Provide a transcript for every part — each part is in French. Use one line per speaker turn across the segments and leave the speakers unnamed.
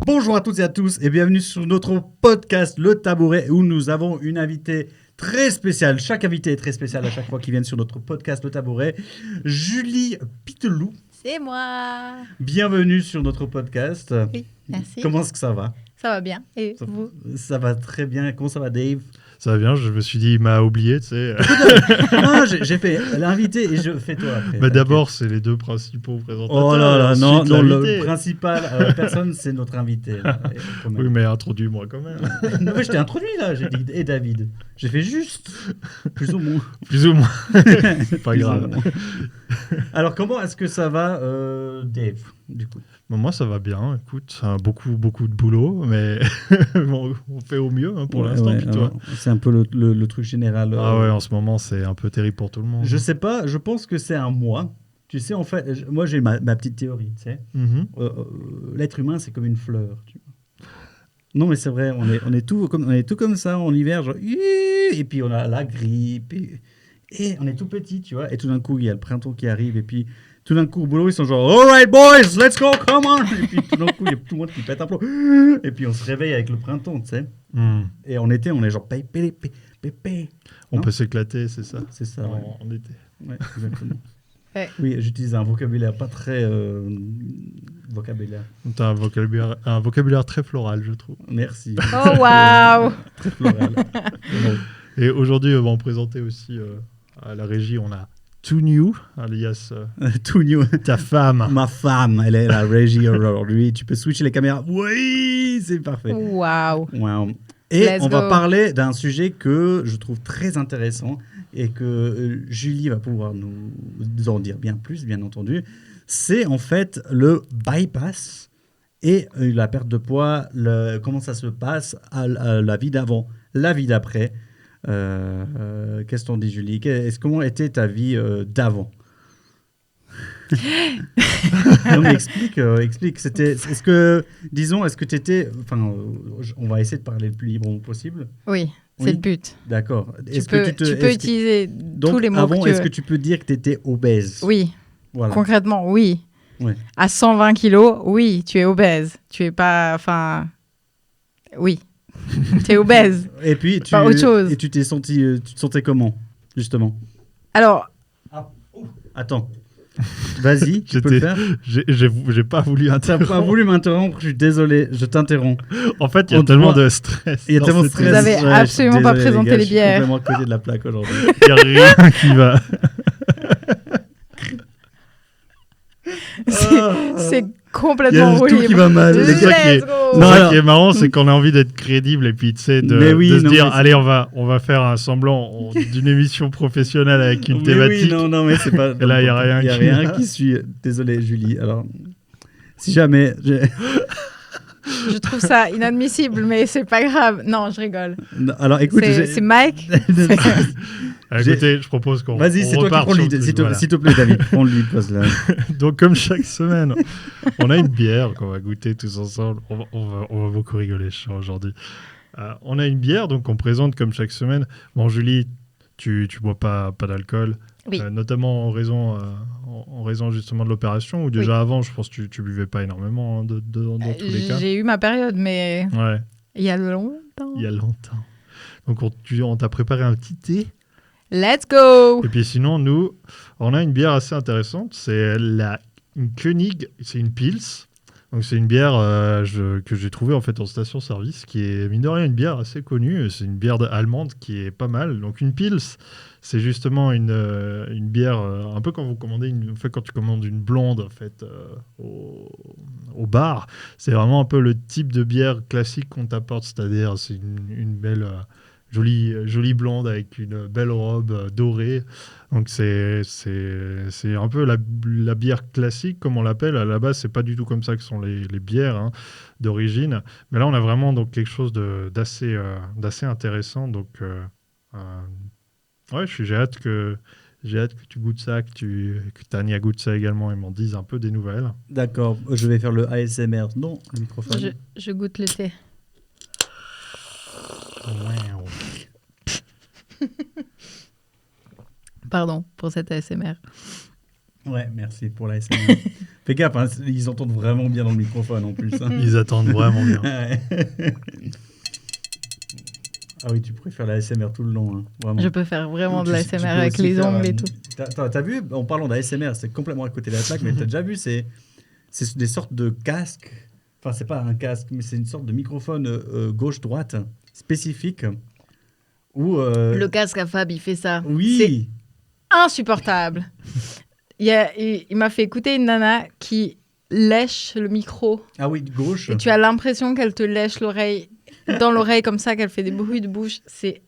Bonjour à toutes et à tous et bienvenue sur notre podcast Le Tabouret où nous avons une invitée très spéciale. Chaque invité est très spécial à chaque fois qu'ils viennent sur notre podcast Le Tabouret. Julie Pitelou.
C'est moi.
Bienvenue sur notre podcast.
Oui, merci.
Comment est-ce que ça va?
Ça va bien. Et vous?
Ça va très bien. Comment ça va, Dave?
Ça va bien, je me suis dit, il m'a oublié, tu sais.
Non, j'ai fait l'invité et je fais toi après.
Mais d'abord, c'est les deux principaux présentateurs.
Oh là là, non,
ensuite
non,
l'invité.
le principal personne, c'est notre invité. Là, quand même.
Oui, mais introduis-moi quand même.
Non, mais je t'ai introduit là, j'ai dit, et David. J'ai fait juste, plus ou moins.
Plus ou moins. Pas
Plus
grave.
ou moins. Alors, comment est-ce que ça va, Dave, du coup?
Bon, moi, ça va bien. Écoute, beaucoup de boulot, mais bon, on fait au mieux hein, pour l'instant.
Ouais,
Puis toi
c'est un peu le truc général.
Ah ouais, en ce moment, c'est un peu terrible pour tout le monde.
Je sais pas, je pense que c'est un moi. Tu sais, en fait, moi j'ai ma petite théorie, tu sais.
Mhm.
L'être humain, c'est comme une fleur. Tu vois. Non, mais c'est vrai, on est tout comme ça en hiver, genre, et puis on a la grippe, et on est tout petit, tu vois. Et tout d'un coup, il y a le printemps qui arrive, et puis tout d'un coup, au boulot, ils sont genre, all right, boys, let's go, come on. Et puis tout d'un coup, il y a tout le monde qui pète un plomb. Et puis on se réveille avec le printemps, tu sais. Et en été, on est genre, pépé.
On
Non
peut s'éclater, c'est ça.
C'est ça, ouais.
En été.
Ouais, exactement.
Ouais.
Oui, j'utilise un vocabulaire pas très vocabulaire.
T'as un vocabulaire très floral, je trouve.
Merci.
Oh, waouh.
Très floral. Bon.
Et aujourd'hui, on va en présenter aussi à la régie, on a Too New, alias
Tout new.
ta femme.
Ma femme, elle est la régie aujourd'hui. Tu peux switcher les caméras. Oui, c'est parfait.
Waouh.
Wow. Et
Let's
on va
go.
parler d'un sujet que je trouve très intéressant et que Julie va pouvoir nous en dire bien plus, bien entendu. C'est en fait le bypass et la perte de poids, comment ça se passe à la vie d'avant, la vie d'après. Qu'est-ce que t'en dis, Julie? Comment était ta vie d'avant? Non, mais explique. Est-ce que tu étais... Enfin, on va essayer de parler le plus librement possible.
Oui, c'est
Oui.
le but.
D'accord.
Tu peux utiliser tous les mots
avant,
que tu
est-ce
veux.
que tu peux dire que tu étais obèse?
Oui,
Voilà.
concrètement, oui.
Ouais.
À 120 kilos, oui, tu es obèse. Tu es pas... Enfin... Oui. Tu es obèse.
Et puis,
Pas autre chose.
Et tu t'es senti... tu te sentais comment, justement?
Alors,
Attends. Vas-y, tu peux le faire.
J'ai pas voulu
T'as
interrompre.
pas voulu m'interrompre, je suis désolé, je t'interromps.
En fait, il y a
On te
tellement
voit.
de stress.
Il y a
dans
tellement de
cette
stress.
Vous avez
Ouais, je suis
absolument pas
désolé,
présenté
gars,
les bières.
Je suis complètement à côté de la plaque aujourd'hui.
Il n'y a rien qui va.
c'est
Il y
complètement
a tout
horrible.
qui va mal.
C'est ça qui est-
Let's go.
Non,
C'est ça
alors-
qui est marrant, c'est qu'on a envie d'être crédible et puis tu sais
Mais oui,
de se
non,
dire
mais c'est-
allez on va faire un semblant d'une émission professionnelle avec une
Mais
thématique.
Oui, non, mais c'est pas.
Et là, il y a rien
Il y a
qui
rien
va.
qui suit. Désolé, Julie. Alors, si jamais.
Je trouve ça inadmissible, mais c'est pas grave. Non, je rigole.
Non, alors, écoute.
C'est Mike.
Écoutez, je propose qu'on
Vas-y,
on
c'est toi qui
reparte
prends le
sur
lead.
le
S'il
truc,
te plaît, David, prends le lead. Pose là.
voilà. Donc comme chaque semaine, on a une bière qu'on va goûter tous ensemble. On va beaucoup rigoler je sens, aujourd'hui. On a une bière donc on présente comme chaque semaine. Bon Julie, tu bois pas d'alcool.
Oui.
Notamment en raison justement de l'opération ou déjà avant, je pense que tu buvais pas énormément hein, dans tous les cas.
J'ai eu ma période, mais
Ouais,
il y a longtemps.
il y a longtemps. Donc on t'a préparé un petit thé.
Let's go.
Et puis sinon, nous, on a une bière assez intéressante. C'est une Koenig, c'est une Pils. Donc c'est une bière que j'ai trouvée en fait en station-service, qui est mine de rien une bière assez connue. C'est une bière allemande qui est pas mal. Donc une Pils, c'est justement une bière un peu quand quand tu commandes une blonde en fait au bar. C'est vraiment un peu le type de bière classique qu'on t'apporte, c'est-à-dire c'est une belle jolie blonde avec une belle robe dorée. Donc c'est un peu la bière classique comme on l'appelle. À la base, c'est pas du tout comme ça que sont les bières hein, d'origine. Mais là, on a vraiment donc quelque chose d'assez intéressant. Donc ouais, j'ai hâte que tu goûtes ça, que Tania goûte ça également et m'en dise un peu des nouvelles.
D'accord, je vais faire le ASMR. Non, le microphone.
Je goûte le thé. Pardon pour cette ASMR.
Ouais, merci pour la SMR. Fais gaffe, hein, ils entendent vraiment bien dans le microphone en plus. Hein.
Ils attendent vraiment bien.
Ouais. Ah oui, tu pourrais faire la SMR tout le long, hein, vraiment.
Je peux faire vraiment de
Tu
l'ASMR
peux
avec
aussi
les
faire,
ongles et tout.
T'as vu, en parlant d'ASMR, c'est complètement à côté de la plaque, mais t'as déjà vu, c'est des sortes de casques. Enfin, c'est pas un casque, mais c'est une sorte de microphone gauche-droite spécifique. Où,
Le casque à Fab, il fait ça. C'est
oui,
insupportable. Il m'a fait écouter une nana qui lèche le micro.
ah oui, gauche.
Et tu as l'impression qu'elle te lèche l'oreille dans l'oreille comme ça, qu'elle fait des bruits de bouche. C'est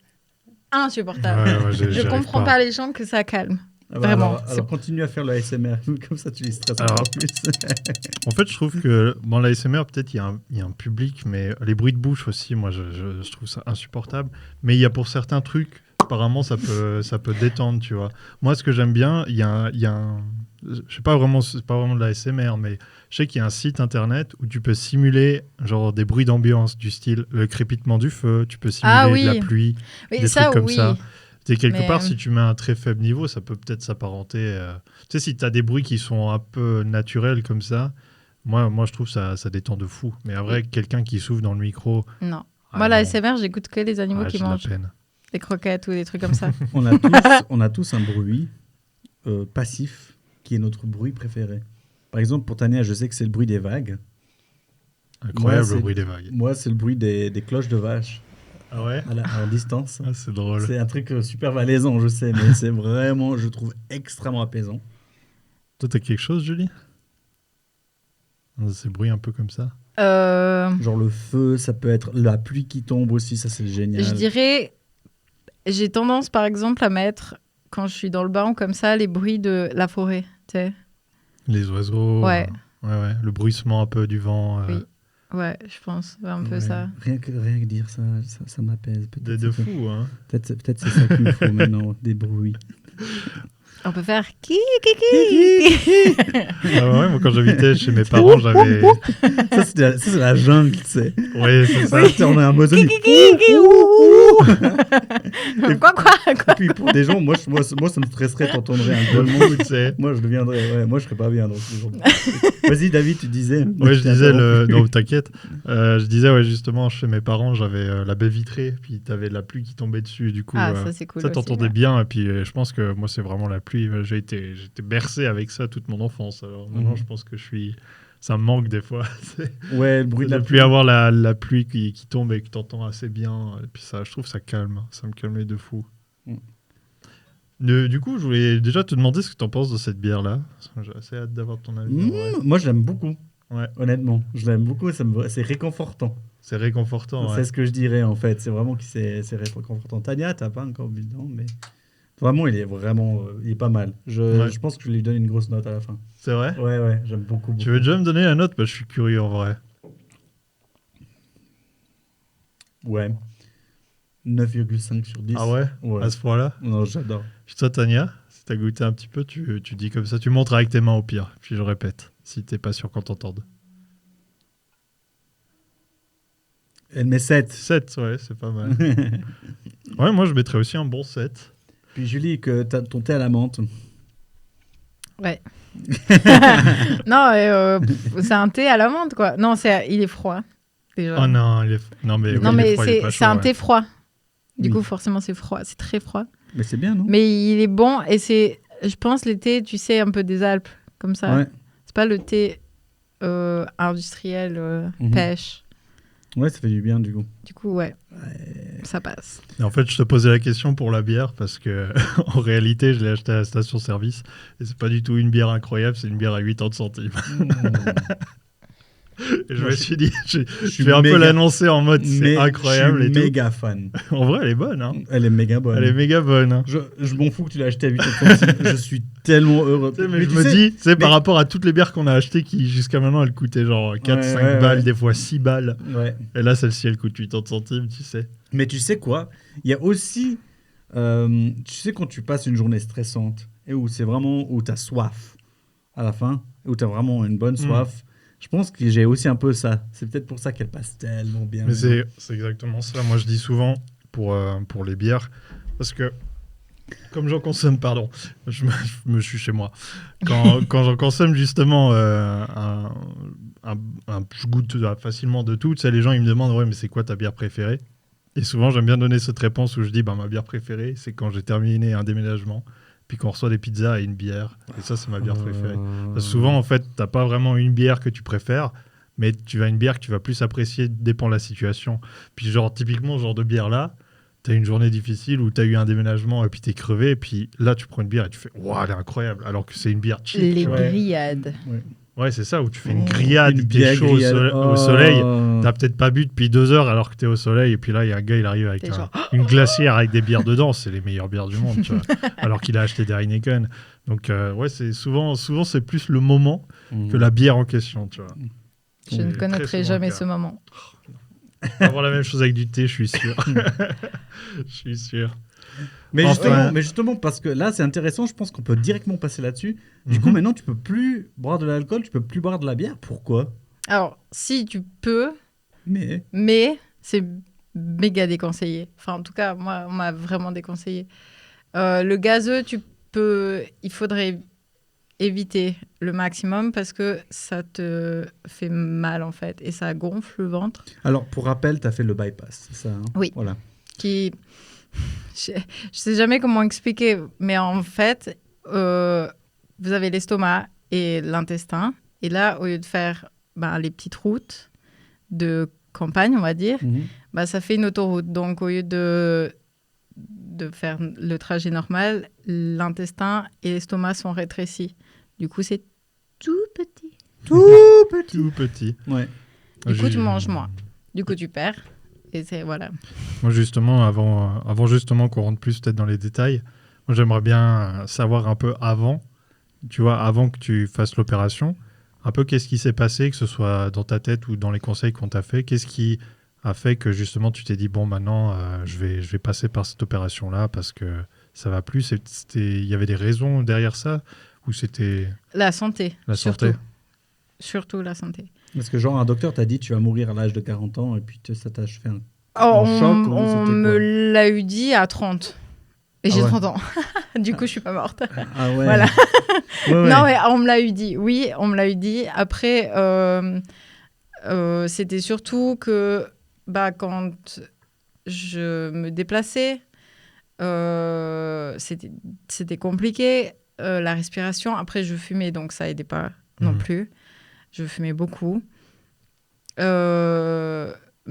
insupportable.
Ouais,
Je
j'arrive
comprends pas les gens que ça calme.
Ah bah,
Vraiment,
alors continue à faire le ASMR, comme ça tu les stresses
Alors,
encore plus.
En fait, je trouve que dans l'ASMR, peut-être il y a un public, mais les bruits de bouche aussi, moi, je trouve ça insupportable. Mais il y a pour certains trucs, apparemment, ça peut détendre, tu vois. Moi, ce que j'aime bien, il y a un... Je sais pas vraiment, c'est pas vraiment de l'ASMR, mais je sais qu'il y a un site internet où tu peux simuler genre des bruits d'ambiance du style le crépitement du feu, tu peux simuler de la pluie,
Oui,
des
ça,
trucs comme
oui.
ça. Et quelque
Mais,
part, si tu mets un très faible niveau, ça peut peut-être s'apparenter. Tu sais, si tu as des bruits qui sont un peu naturels comme ça, moi je trouve ça détend de fou. Mais en vrai, quelqu'un qui souffle dans le micro.
Non.
Ah
Moi,
non.
la SMR, j'écoute que les animaux
Ouais,
qui
j'ai de la
mangent
peine.
des croquettes ou des trucs comme ça.
On a tous un bruit passif qui est notre bruit préféré. Par exemple, pour Tania, je sais que c'est le bruit des vagues.
Incroyable
Moi,
le bruit des vagues.
Moi, c'est le bruit des cloches de vache
Ah ouais
à distance.
Ah, c'est drôle.
C'est un truc super malaisant, je sais, mais c'est vraiment, je trouve, extrêmement apaisant.
Toi, t'as quelque chose, Julie Ces bruits un peu comme ça
Genre le feu, ça peut être la pluie qui tombe aussi, ça c'est génial.
Je dirais, j'ai tendance par exemple à mettre, quand je suis dans le bain comme ça, les bruits de la forêt. Tu sais.
Les oiseaux.
Ouais.
Ouais. Le bruissement un peu du vent.
Oui. Ouais, je pense un peu
Ouais.
ça.
Rien que dire ça, ça m'apaise. Peut-être
De
c'est ça.
fou, hein.
Peut-être c'est ça qu'il me faut maintenant, des bruits.
On peut faire qui.
Ah ouais, moi, quand j'habitais chez mes parents, j'avais.
Ça, c'est la jungle, tu sais.
Ouais, c'est ça.
Tu sais, on a un Amazon.
Quoi.
Et puis pour des gens, moi ça me stresserait t'entendrais un grognement, tu sais. Moi je deviendrais, moi je serais pas bien dans ce genre. Vas-y David, tu disais.
Ouais, je disais non, t'inquiète. Je disais ouais, justement chez mes parents, j'avais la baie vitrée, puis t'avais la pluie qui tombait dessus, du coup.
Ça c'est cool.
Ça
aussi,
t'entendais
ouais.
bien, et puis je pense que moi c'est vraiment la pluie. J'étais bercé avec ça toute mon enfance. Alors maintenant, je pense que ça me manque des fois.
Ouais, le bruit de la
Depuis
pluie.
avoir la pluie qui tombe et que t'entends assez bien, et puis ça, je trouve ça calme. Ça me calmait de fou. Du coup, je voulais déjà te demander ce que t'en penses de cette bière-là. J'ai assez hâte d'avoir ton avis. en vrai.
Moi je l'aime beaucoup.
Ouais.
Honnêtement, je l'aime beaucoup, c'est réconfortant.
C'est réconfortant.
C'est
Ouais.
ce que je dirais en fait. C'est vraiment que c'est réconfortant. Tania, t'as pas encore bu dedans, mais vraiment il est pas mal. Je pense que je lui donne une grosse note à la fin.
C'est vrai.
Ouais, j'aime beaucoup.
Tu veux déjà me donner la note? Bah, je suis curieux en vrai.
Ouais. 9,5 sur 10.
Ah ouais,
Ouais.
À ce point-là?
Non, j'adore.
Puis toi, Tania, si t'as goûté un petit peu, tu dis comme ça, tu montres avec tes mains au pire. Puis je répète, si t'es pas sûr qu'on t'entende.
Elle met 7.
7, ouais, c'est pas mal. Ouais, moi je mettrais aussi un bon 7.
Puis Julie, que t'as ton thé à la menthe.
Ouais. Non, c'est un thé à la menthe, quoi. Non, il est froid. Déjà.
Oh non, non mais,
Non,
oui, il est
mais
froid, il est pas
c'est
chaud,
un
ouais.
thé froid. Du
Oui.
coup, forcément, c'est froid. C'est très froid.
Mais c'est bien, non?
Mais il est bon et c'est, je pense, les thés, tu sais, un peu des Alpes, comme ça.
Ouais.
C'est pas le thé industriel,
Mhm.
pêche.
Ouais, ça fait du bien du coup.
Du coup, ouais, ça passe.
Et en fait, je te posais la question pour la bière parce que en réalité, je l'ai acheté à la station-service et c'est pas du tout une bière incroyable, c'est une bière à 80 centimes. Et je
Moi,
me suis dit, je
suis
vais un peu
méga-
l'annoncer en mode c'est incroyable
Je
et
suis
tout.
méga fan.
En vrai, elle est bonne. Hein.
Elle est méga bonne.
Elle est méga bonne. Hein.
Je m'en fous que tu l'as acheté à 8 centimes. Je suis tellement heureux.
Tu sais, mais je
tu
me
sais-
dis, tu sais, par
mais-
rapport à toutes les bières qu'on a achetées qui jusqu'à maintenant elles coûtaient genre 4-5
Ouais,
balles,
ouais.
des fois 6 balles.
Ouais.
Et là, celle-ci elle coûte 80 centimes, tu sais.
Mais tu sais quoi? Il y a aussi, tu sais, quand tu passes une journée stressante et où c'est vraiment où tu as soif à la fin, où tu as vraiment une bonne soif, je pense que j'ai aussi un peu ça. C'est peut-être pour ça qu'elle passe tellement bien.
Mais c'est exactement ça. Moi, je dis souvent pour les bières, parce que Comme j'en consomme, pardon, je suis chez moi. Quand j'en consomme justement, je goûte facilement de tout. Tu sais, les gens ils me demandent ouais, mais c'est quoi ta bière préférée? Et souvent j'aime bien donner cette réponse où je dis ma bière préférée, c'est quand j'ai terminé un déménagement, puis qu'on reçoit des pizzas et une bière. Et ça, c'est ma bière préférée. Parce que souvent, en fait, t'as pas vraiment une bière que tu préfères, mais tu as une bière que tu vas plus apprécier, dépend de la situation. Puis genre, typiquement, ce genre de bière-là, t'as une journée difficile où t'as eu un déménagement et puis t'es crevé, et puis là, tu prends une bière et tu fais « Waouh, elle est incroyable !» Alors que c'est une bière cheap.
Les
tu vois.
grillades.
Ouais, c'est ça, où tu fais une grillade,
Une
t'es
bière
chaud
grillade.
au soleil, t'as peut-être pas bu depuis 2 heures alors que t'es au soleil, et puis là, il y a un gars, il arrive avec
T'es genre,
une glacière avec des bières dedans, c'est les meilleures bières du monde, tu vois, alors qu'il a acheté des Heineken. Donc, ouais, c'est souvent, c'est plus le moment que la bière en question, tu vois.
Je ne
Très
connaîtrai
souvent
jamais
le cas.
ce moment.
On va avoir la même chose avec du thé, je suis sûr. Je suis sûr.
Mais,
Enfin.
justement, parce que là, c'est intéressant, je pense qu'on peut directement passer là-dessus. Du coup, maintenant, tu peux plus boire de l'alcool, tu peux plus boire de la bière. Pourquoi?
Alors, si tu peux,
Mais
c'est méga déconseillé. Enfin, en tout cas, moi, on m'a vraiment déconseillé. Le gazeux, il faudrait éviter le maximum parce que ça te fait mal, en fait, et ça gonfle le ventre.
alors, pour rappel, tu as fait le bypass, c'est ça, hein?
Oui.
Voilà.
Je sais jamais comment expliquer, mais en fait, vous avez l'estomac et l'intestin. Et là, au lieu de faire les petites routes de campagne, on va dire, ça fait une autoroute. Donc, au lieu de faire le trajet normal, l'intestin et l'estomac sont rétrécis. Du coup, c'est tout petit.
Tout petit.
Ouais.
Du coup, tu manges moins. Du coup, tu perds. Et c'est voilà.
Moi, justement, avant justement qu'on rentre plus peut-être dans les détails, moi, j'aimerais bien savoir un peu avant, tu vois, avant que tu fasses l'opération, un peu qu'est-ce qui s'est passé, que ce soit dans ta tête ou dans les conseils qu'on t'a fait, qu'est-ce qui a fait que justement tu t'es dit, bon, maintenant, je vais passer par cette opération-là parce que ça va plus. Il y avait des raisons derrière ça ou c'était
La santé.
la santé?
Surtout la santé.
Parce que, genre, un docteur t'a dit tu vas mourir à l'âge de 40 ans et puis ça t'a fait un
Oh,
choc ou
on
c'était
me
quoi?
l'a eu dit à 30. Et
Ah
j'ai
ouais.
30 ans. Du coup, je suis pas morte.
Ah ouais.
Voilà.
Ouais, ouais.
Non, mais on me l'a eu dit. Oui, on me l'a eu dit. Après, c'était surtout que quand je me déplaçais, c'était compliqué. La respiration. Après, je fumais, donc ça aidait pas non plus. Je fumais beaucoup.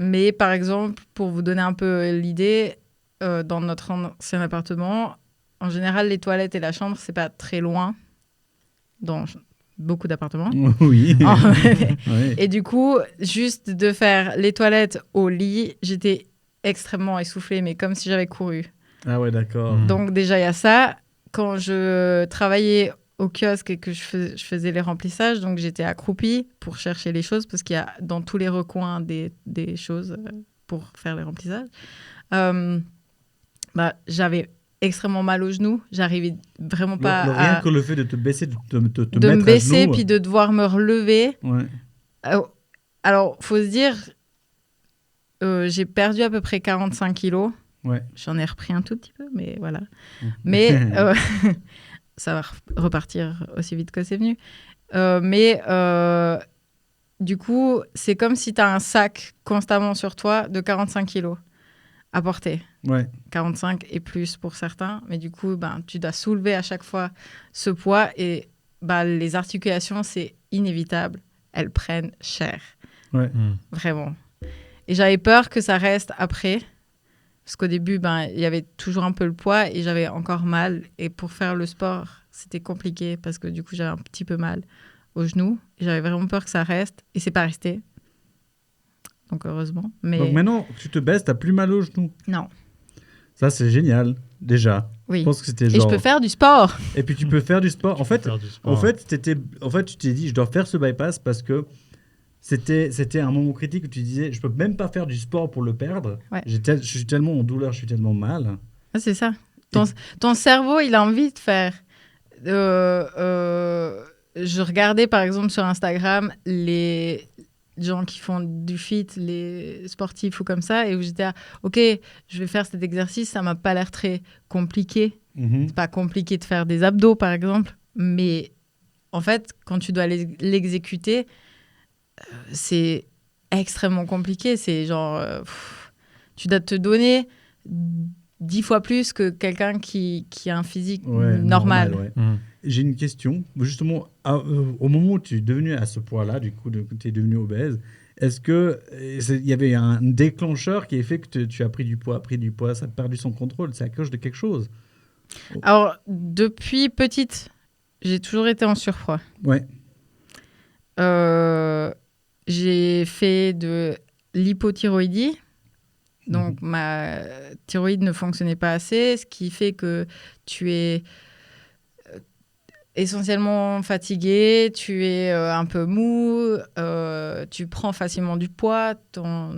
Mais par exemple, pour vous donner un peu l'idée, dans notre ancien appartement, en général, les toilettes et la chambre, c'est pas très loin dans beaucoup d'appartements.
Oui.
Oh,
Ouais.
Et du coup, juste de faire les toilettes au lit, j'étais extrêmement essoufflée, mais comme si j'avais couru.
Ah ouais, d'accord.
Donc déjà, il y a ça. Quand je travaillais au kiosque et que je faisais les remplissages, donc j'étais accroupie pour chercher les choses parce qu'il y a dans tous les recoins des choses pour faire les remplissages. J'avais extrêmement mal aux genoux. J'arrivais vraiment pas
Rien que le fait de te baisser, de te
de
mettre
me baisser
à genoux.
puis de devoir me relever.
Ouais.
Alors, faut se dire, j'ai perdu à peu près 45 kilos.
Ouais.
J'en ai repris un tout petit peu, mais voilà. Mais ça va repartir aussi vite que c'est venu. Du coup, c'est comme si tu as un sac constamment sur toi de 45 kilos à porter.
Ouais.
45 et plus pour certains. Mais du coup, tu dois soulever à chaque fois ce poids. Et les articulations, c'est inévitable. Elles prennent cher.
Ouais.
Vraiment. Et j'avais peur que ça reste après. Parce qu'au début, il y avait toujours un peu le poids et j'avais encore mal. Et pour faire le sport, c'était compliqué parce que du coup, j'avais un petit peu mal aux genoux. Et j'avais vraiment peur que ça reste. Et c'est pas resté. Donc, heureusement. Mais...
Donc maintenant, que tu te baisses, t'as plus mal aux genoux.
Non.
Ça, c'est génial, déjà.
Oui.
Je pense que c'était genre...
Et je peux faire du sport.
Et puis tu peux faire du sport. En fait, tu t'es dit, je dois faire ce bypass parce que c'était un moment critique où tu disais, je peux même pas faire du sport pour le perdre.
Ouais.
Je suis tellement en douleur, je suis tellement mal.
Ah, c'est ça. Ton cerveau, il a envie de faire. Je regardais par exemple sur Instagram les gens qui font du fit, les sportifs ou comme ça, et où j'étais ok, je vais faire cet exercice, ça m'a pas l'air très compliqué.
Mhm.
C'est pas compliqué de faire des abdos, par exemple, mais en fait, quand tu dois l'exécuter, c'est extrêmement compliqué. C'est genre, tu dois te donner 10 fois plus que quelqu'un qui a un physique normal.
Ouais. J'ai une question. Justement, au moment où tu es devenu à ce poids-là, du coup, tu es devenu obèse, est-ce qu'il y avait un déclencheur qui a fait que tu as pris du poids, ça a perdu son contrôle? C'est à cause de quelque chose?
Alors, depuis petite, j'ai toujours été en surpoids.
Ouais.
J'ai fait de l'hypothyroïdie. Donc, ma thyroïde ne fonctionnait pas assez, ce qui fait que tu es essentiellement fatigué, tu es un peu mou, tu prends facilement du poids, ton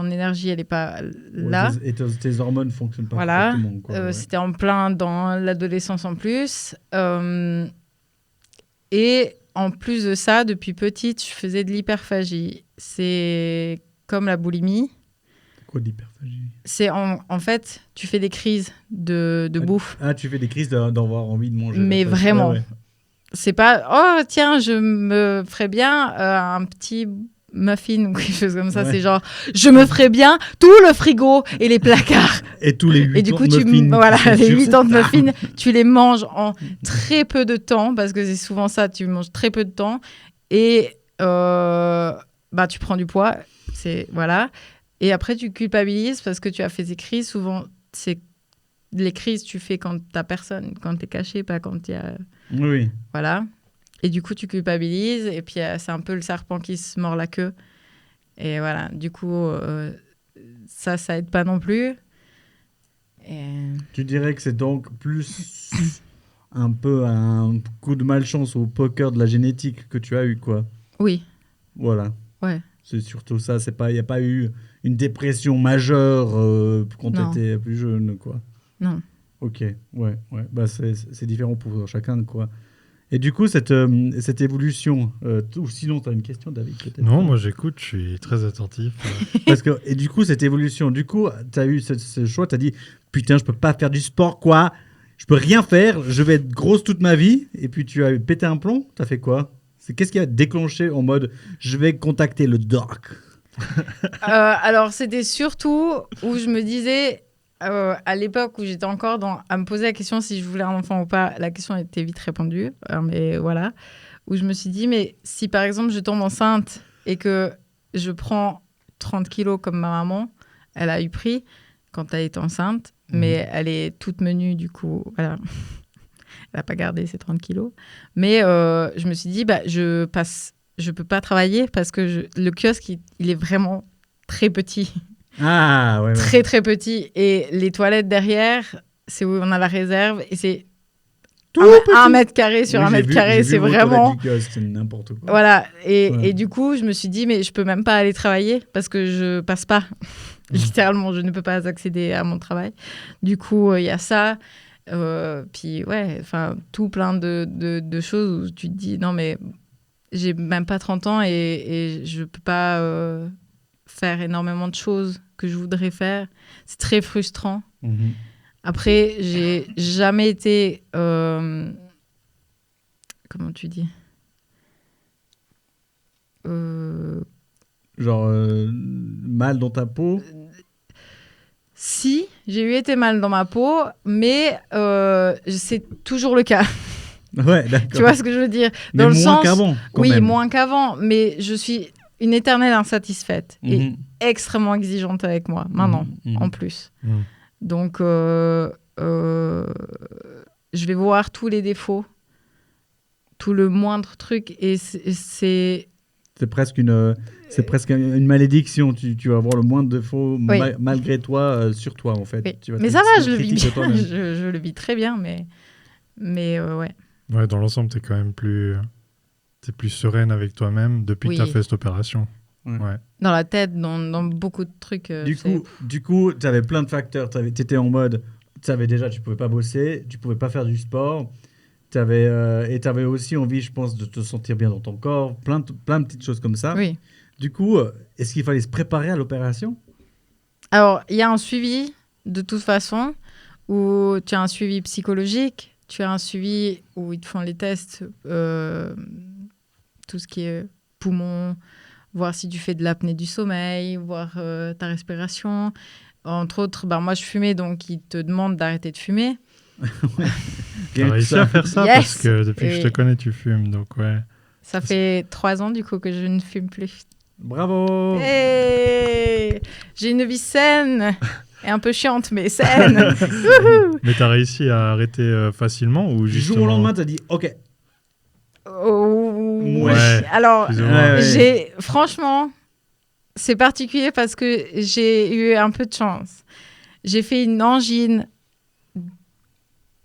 énergie, elle n'est pas là.
Et tes hormones ne fonctionnent pas
Voilà.
correctement. Quoi,
C'était en plein dans l'adolescence en plus. Et en plus de ça, depuis petite, je faisais de l'hyperphagie. C'est comme la boulimie.
Quoi de l'hyperphagie?
C'est en fait, tu fais des crises de bouffe.
Ah, tu fais des crises d'avoir envie de manger.
Mais vraiment.
Ouais.
C'est pas, oh tiens, je me ferais bien un petit muffin ou quelque chose comme ça.
Ouais.
C'est genre, je me ferais bien tout le frigo et les placards.
Et tous les 8
Et du coup,
ans de muffins.
voilà, les 8 ans de
muffins.
muffins, tu les manges en très peu de temps, parce que c'est souvent ça, tu manges très peu de temps. Et tu prends du poids. Voilà. Et après, tu culpabilises parce que tu as fait ces crises. Souvent, les crises, tu fais quand t'as personne, quand t'es caché, pas quand il y a...
Oui.
Voilà. Et du coup, tu culpabilises. Et puis, c'est un peu le serpent qui se mord la queue. Et voilà. Du coup, ça aide pas non plus. Et...
Tu dirais que c'est donc plus un peu un coup de malchance au poker de la génétique que tu as eu, quoi.
Oui.
Voilà.
Ouais.
C'est surtout ça. Il n'y a pas eu une dépression majeure quand tu étais plus jeune, quoi.
Non.
Ok, ouais. Bah, c'est différent pour chacun, quoi. Et du coup, cette évolution, ou sinon, tu as une question, David, peut-être?
Non, moi j'écoute, je suis très attentif.
Et du coup, cette évolution, tu as eu ce choix, tu as dit, putain, je peux pas faire du sport, quoi. Je peux rien faire, je vais être grosse toute ma vie. Et puis, tu as pété un plomb, tu as fait quoi? Qu'est-ce qui a déclenché en mode, je vais contacter le doc?
Alors, c'était surtout où je me disais, à l'époque où j'étais encore à me poser la question si je voulais un enfant ou pas, la question était vite répondue, mais voilà, où je me suis dit, mais si par exemple je tombe enceinte et que je prends 30 kilos comme ma maman, elle a eu pris quand elle est enceinte, mais elle est toute menue, du coup, voilà. Elle n'a pas gardé ses 30 kilos. Mais je me suis dit, je peux pas travailler parce que le kiosque, il est vraiment très petit.
Ah, ouais.
Très, très petit. Et les toilettes derrière, c'est où on a la réserve. Et c'est
Tout
1 mètre carré sur 1 mètre carré. C'est vraiment...
C'est n'importe quoi.
Voilà. Et du coup, je me suis dit, mais je peux même pas aller travailler parce que je passe pas. Littéralement, je ne peux pas accéder à mon travail. Du coup, il y a ça. Puis ouais, enfin tout plein de choses où tu te dis non mais j'ai même pas 30 ans et je peux pas faire énormément de choses que je voudrais faire. C'est très frustrant. Après, j'ai jamais été comment tu dis
genre mal dans ta peau.
Si, j'ai eu été mal dans ma peau, mais c'est toujours le cas.
Ouais, d'accord.
Tu vois ce que je veux dire?
Mais
dans le
moins
sens,
qu'avant, quand
oui,
même.
moins qu'avant, mais je suis une éternelle insatisfaite et
Mhm.
extrêmement exigeante avec moi, maintenant, en plus. Donc, je vais voir tous les défauts, tout le moindre truc, et c'est...
C'est presque une malédiction. Tu vas avoir le moindre défaut
Oui.
malgré toi, sur toi, en fait.
Oui.
Tu vas
Mais
te-
ça va,
te
je le vis
critiquer
bien,
toi-même.
je le vis très bien, mais ouais.
Ouais, dans l'ensemble, t'es quand même t'es plus sereine avec toi-même depuis que
Oui.
t'as fait cette opération. Ouais.
Dans la tête, dans beaucoup de trucs.
Du coup, tu avais plein de facteurs. Tu étais en mode, tu savais déjà, tu pouvais pas bosser, tu pouvais pas faire du sport. Et tu avais aussi envie, je pense, de te sentir bien dans ton corps. Plein de petites choses comme ça.
Oui.
Du coup, est-ce qu'il fallait se préparer à l'opération?
Alors, il y a un suivi, de toute façon, où tu as un suivi psychologique, tu as un suivi où ils te font les tests, tout ce qui est poumons, voir si tu fais de l'apnée du sommeil, voir ta respiration. Entre autres, moi, je fumais, donc ils te demandent d'arrêter de fumer.
T'as réussi à faire ça
Yes.
parce que depuis que je te
Et-
connais, tu fumes. Donc, ouais.
Ça fait 3 ans, du coup, que je ne fume plus.
Bravo!
Hey, j'ai une vie saine et un peu chiante, mais saine. Wouhou.
Mais t'as réussi à arrêter facilement ou
Du
justement...
jour au lendemain, t'as dit OK.
Oh,
Ouais.
Alors,
Plus ou moins.
Ouais.
franchement, c'est particulier parce que j'ai eu un peu de chance. J'ai fait une angine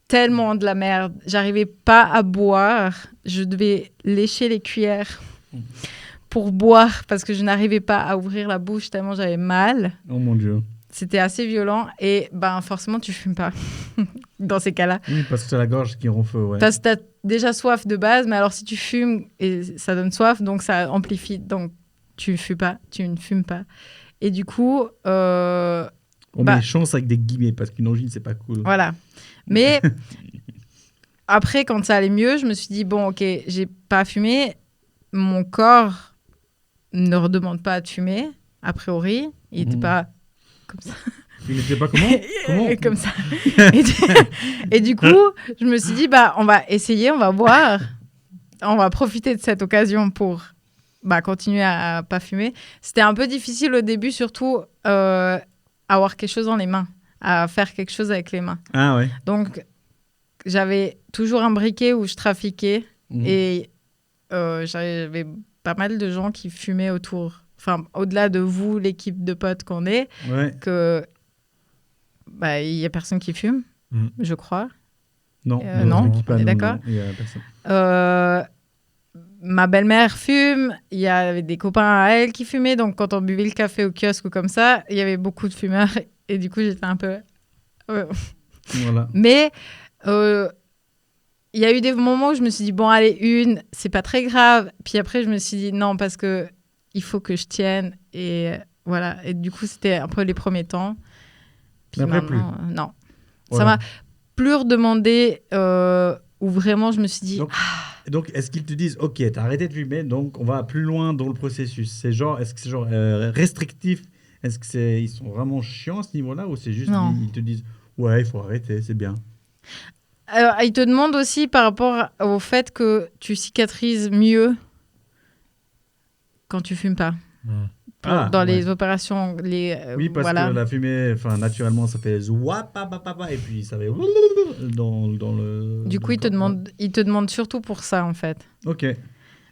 tellement de la merde. J'arrivais pas à boire. Je devais lécher les cuillères pour boire parce que je n'arrivais pas à ouvrir la bouche tellement j'avais mal.
Oh mon Dieu.
C'était assez violent et forcément tu fumes pas dans ces cas-là.
Oui, parce que c'est la gorge qui ronfle, ouais.
Parce que tu as déjà soif de base, mais alors si tu fumes, et ça donne soif, donc ça amplifie. Donc tu ne fumes pas. Et du coup,
On met chance avec des guillemets parce qu'une angine, c'est pas cool.
voilà. Mais après, quand ça allait mieux, je me suis dit, bon, ok, j'ai pas fumé. Mon corps ne redemande pas à te fumer, a priori. Il n'était pas comme ça.
Il n'était pas comment
Comme ça. Et du coup, je me suis dit, on va essayer, on va voir. On va profiter de cette occasion pour continuer à pas fumer. C'était un peu difficile au début, surtout avoir quelque chose dans les mains, à faire quelque chose avec les mains.
Ah ouais.
Donc, j'avais toujours un briquet où je trafiquais et j'avais pas mal de gens qui fumaient autour. Enfin, au-delà de vous, l'équipe de potes qu'on est,
Ouais.
que il y a personne qui fume, je crois.
Non.
Non,
l'équipe,
on est
non,
d'accord.
non, il y a personne.
Ma belle-mère fume, il y avait des copains à elle qui fumaient, donc quand on buvait le café au kiosque ou comme ça, il y avait beaucoup de fumeurs et du coup j'étais un peu...
Voilà.
Mais il y a eu des moments où je me suis dit, bon allez, c'est pas très grave. Puis après je me suis dit, non, parce que il faut que je tienne. Et voilà, et du coup c'était un peu les premiers temps. Puis
Mais après,
maintenant, non.
Voilà.
Ça m'a plus redemandé où vraiment je me suis dit...
Donc, est-ce qu'ils te disent, OK, t'as arrêté de fumer, donc on va plus loin dans le processus. Est-ce que c'est genre restrictif? Est-ce que ils sont vraiment chiants à ce niveau-là ou c'est juste
Non.
ils te disent, ouais, il faut arrêter, c'est bien.
Alors, ils te demandent aussi par rapport au fait que tu cicatrises mieux quand tu fumes pas. Dans les opérations,
oui, parce que la fumée, naturellement, ça fait zouap, et puis ça fait dans le.
Du coup, ils te demandent surtout pour ça, en fait.
Ok.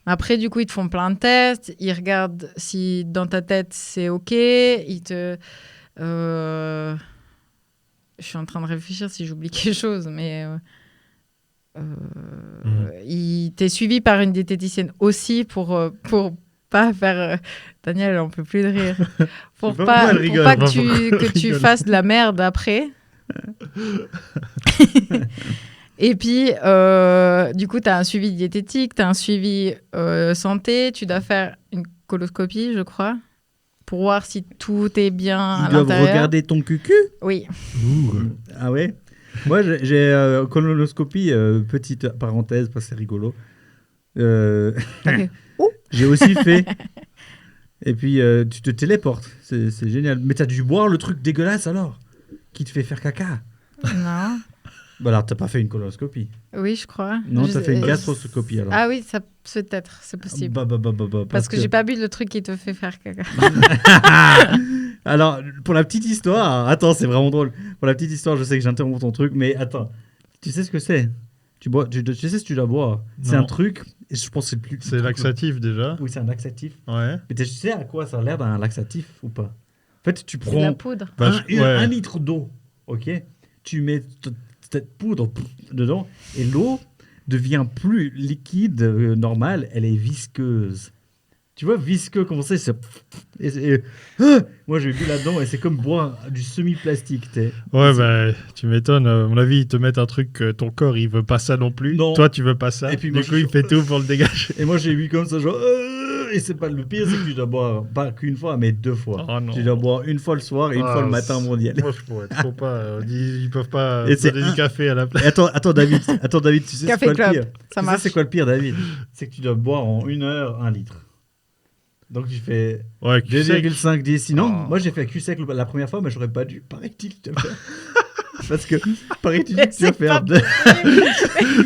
Après, du coup, ils te font plein de tests. Ils regardent si dans ta tête, c'est OK. Ils te... Je suis en train de réfléchir si j'oublie quelque chose, mais... T'es suivi par une diététicienne aussi pour pas faire... Daniel, on peut plus de rire. Pour pas que tu fasses de la merde après. Et puis, du coup, tu as un suivi diététique, tu as un suivi santé, tu dois faire une coloscopie, je crois, pour voir si tout est bien à l'intérieur.
Ils doivent regarder ton cucu?
Oui.
Ah ouais? Moi, j'ai colonoscopie, petite parenthèse, parce que c'est rigolo.
Okay.
J'ai aussi fait. Et puis, tu te téléportes. C'est génial. Mais t'as dû boire le truc dégueulasse alors? Qui te fait faire caca?
Non.
Bah alors, t'as pas fait une colonoscopie?
Oui, je crois.
Non, t'as fait une gastroscopie alors.
Ah oui, ça peut-être, c'est possible.
Parce
que j'ai pas bu le truc qui te fait faire caca.
Alors, pour la petite histoire, attends, c'est vraiment drôle. Pour la petite histoire, je sais que j'interromps ton truc, mais attends, tu sais ce que c'est? Tu sais ce que tu dois boire? C'est un truc, et je pense que c'est le plus.
C'est laxatif déjà.
Oui, c'est un laxatif.
Ouais.
Mais tu sais à quoi ça a l'air d'un laxatif ou pas? En fait, tu
C'est de la
prends
poudre.
un litre d'eau, ok? Tu mets cette poudre dedans et l'eau devient plus liquide normale, elle est visqueuse. Tu vois, visqueux, comment c'est moi, j'ai bu là-dedans et c'est comme boire du semi-plastique.
Ouais, tu m'étonnes. À mon avis, ils te mettent un truc, ton corps, il veut pas ça non plus.
Non.
Toi, tu veux pas ça.
Et puis,
du coup, il fait tout pour le dégager.
Et moi, j'ai bu comme ça, genre... Et c'est pas le pire, c'est que tu dois boire pas qu'une fois, mais 2 fois.
Oh non.
Tu dois boire une fois le soir et une fois le matin mondial.
Moi, je pourrais trop pas. Ils peuvent pas
Et c'est
donner du café à la place.
Et attends, David, tu sais
Café
c'est quoi
Club,
le pire?
ça
Tu sais
marche.
c'est quoi le pire, David? C'est que tu dois boire en 1 heure 1 litre. Donc tu fais
Ouais, cul sec.
2,5 décis. Non,
Oh.
moi j'ai fait cul sec la première fois, mais j'aurais pas dû. Paraît-il te faire. Parce que paraît-il que tu vas
C'est
faire
pas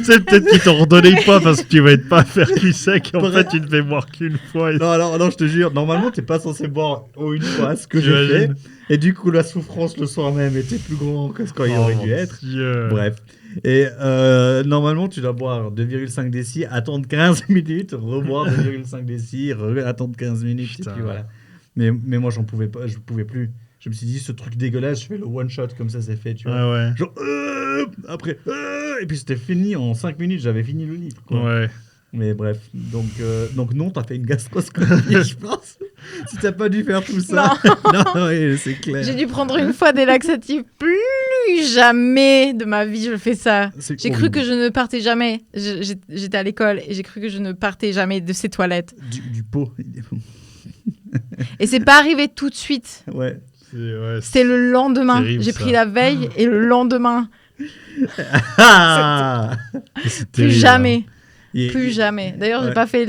C'est peut-être qu'ils t'en redonnent pas parce que tu vas être pas faire cul sec. En
Pour-
fait, tu ne fais boire qu'une fois.
Non, je te jure, normalement t'es pas censé boire en une fois ce que j'ai fait.
J'imagine.
Et du coup, la souffrance le soir même était plus grand que ce qu'il aurait
Oh,
dû être.
Dieu.
Bref. Et normalement, tu dois boire 2,5 décis, attendre 15 minutes, reboire 2,5 décis, attendre 15 minutes,
Putain.
et puis voilà. Mais moi, j'en pouvais pas, je pouvais plus. Je me suis dit, ce truc dégueulasse, je fais le one shot comme ça, c'est fait, tu vois.
Ouais, ouais.
Genre, après, et puis c'était fini en 5 minutes, j'avais fini le livre, quoi.
Ouais.
Mais bref, donc non, t'as fait une gastroscopie, je pense. Si t'as pas dû faire tout ça. Non, ouais, c'est clair.
J'ai dû prendre une fois des laxatifs. Plus jamais de ma vie je fais ça.
C'est
J'ai cru
horrible.
que je ne partais jamais. J'étais à l'école et j'ai cru que je ne partais jamais de ces toilettes.
Du pot.
Et c'est pas arrivé tout de suite.
Ouais.
C'était le lendemain.
terrible,
J'ai
ça.
pris la veille et le lendemain.
Ah
C'est
Plus
terrible,
jamais.
Et-
Plus jamais. D'ailleurs,
Ouais.
j'ai pas fait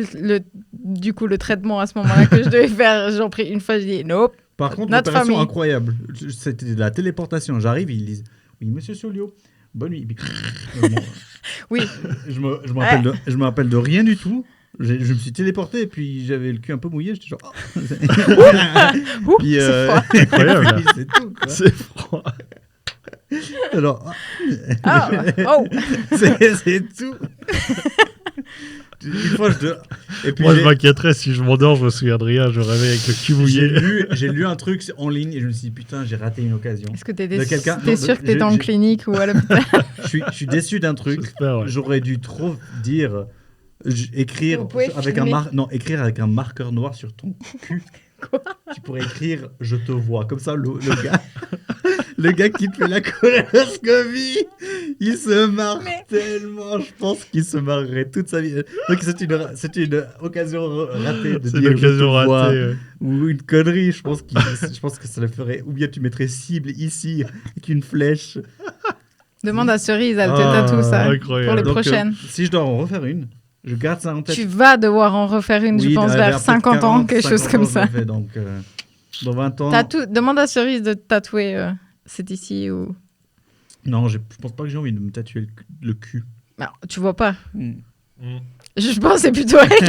du coup le traitement à ce moment-là que je devais faire. J'en pris une fois, j'ai dit nope.
Par contre,
Notre
l'opération
famille.
incroyable. C'était de la téléportation. J'arrive, ils disent oui, monsieur Solio, bonne nuit. Puis,
Oui.
je me rappelle de rien du tout. Je me suis téléporté et puis j'avais le cul un peu mouillé. J'étais genre. Oh.
Ouh,
Puis,
c'est froid.
Incroyable.
puis c'est tout. Quoi.
C'est froid.
Alors,
Ah, oh.
c'est tout. Une fois, et puis
Moi, je m'inquiéterais si je m'endors, je me souviens de rien, je réveille avec le cul mouillé.
j'ai lu un truc en ligne et je me suis dit putain, j'ai raté une occasion.
Est-ce que
De
t'es
quelqu'un- non,
sûr que t'étais
j'ai-
en
j'ai-
clinique ou à l'hôpital?
Je suis déçu d'un truc.
J'espère, ouais.
J'aurais dû trop dire écrire
Vous pouvez
avec
filmer.
écrire avec un marqueur noir sur ton cul.
Quoi?
Tu pourrais écrire je te vois comme ça le gars le gars qui te fait la colonoscopie, il se marre
Mais-
tellement, je pense qu'il se marrerait toute sa vie. Donc c'est une occasion ratée de
C'est
dire je te
l'occasion
vois.
ratée. Ouais.
Ou une connerie, je pense que ça le ferait. Ou bien tu mettrais cible ici avec une flèche.
Demande à Cerise, elle te
Ah,
tatoue ça
incroyable.
pour les
Donc,
prochaines.
si je dois en refaire une, je garde ça en tête.
Tu vas devoir en refaire une, je
Oui,
pense,
vers
vers
peut-être
50 ans,
40,
quelque chose
50
comme
ans, je
ça.
le fais, donc, dans 20 ans.
Demande à Cerise de te tatouer c'est ici ou.
Non, je pense pas que j'ai envie de me tatouer le cul.
Non, tu vois pas.
Mm.
Je pense que c'est plutôt elle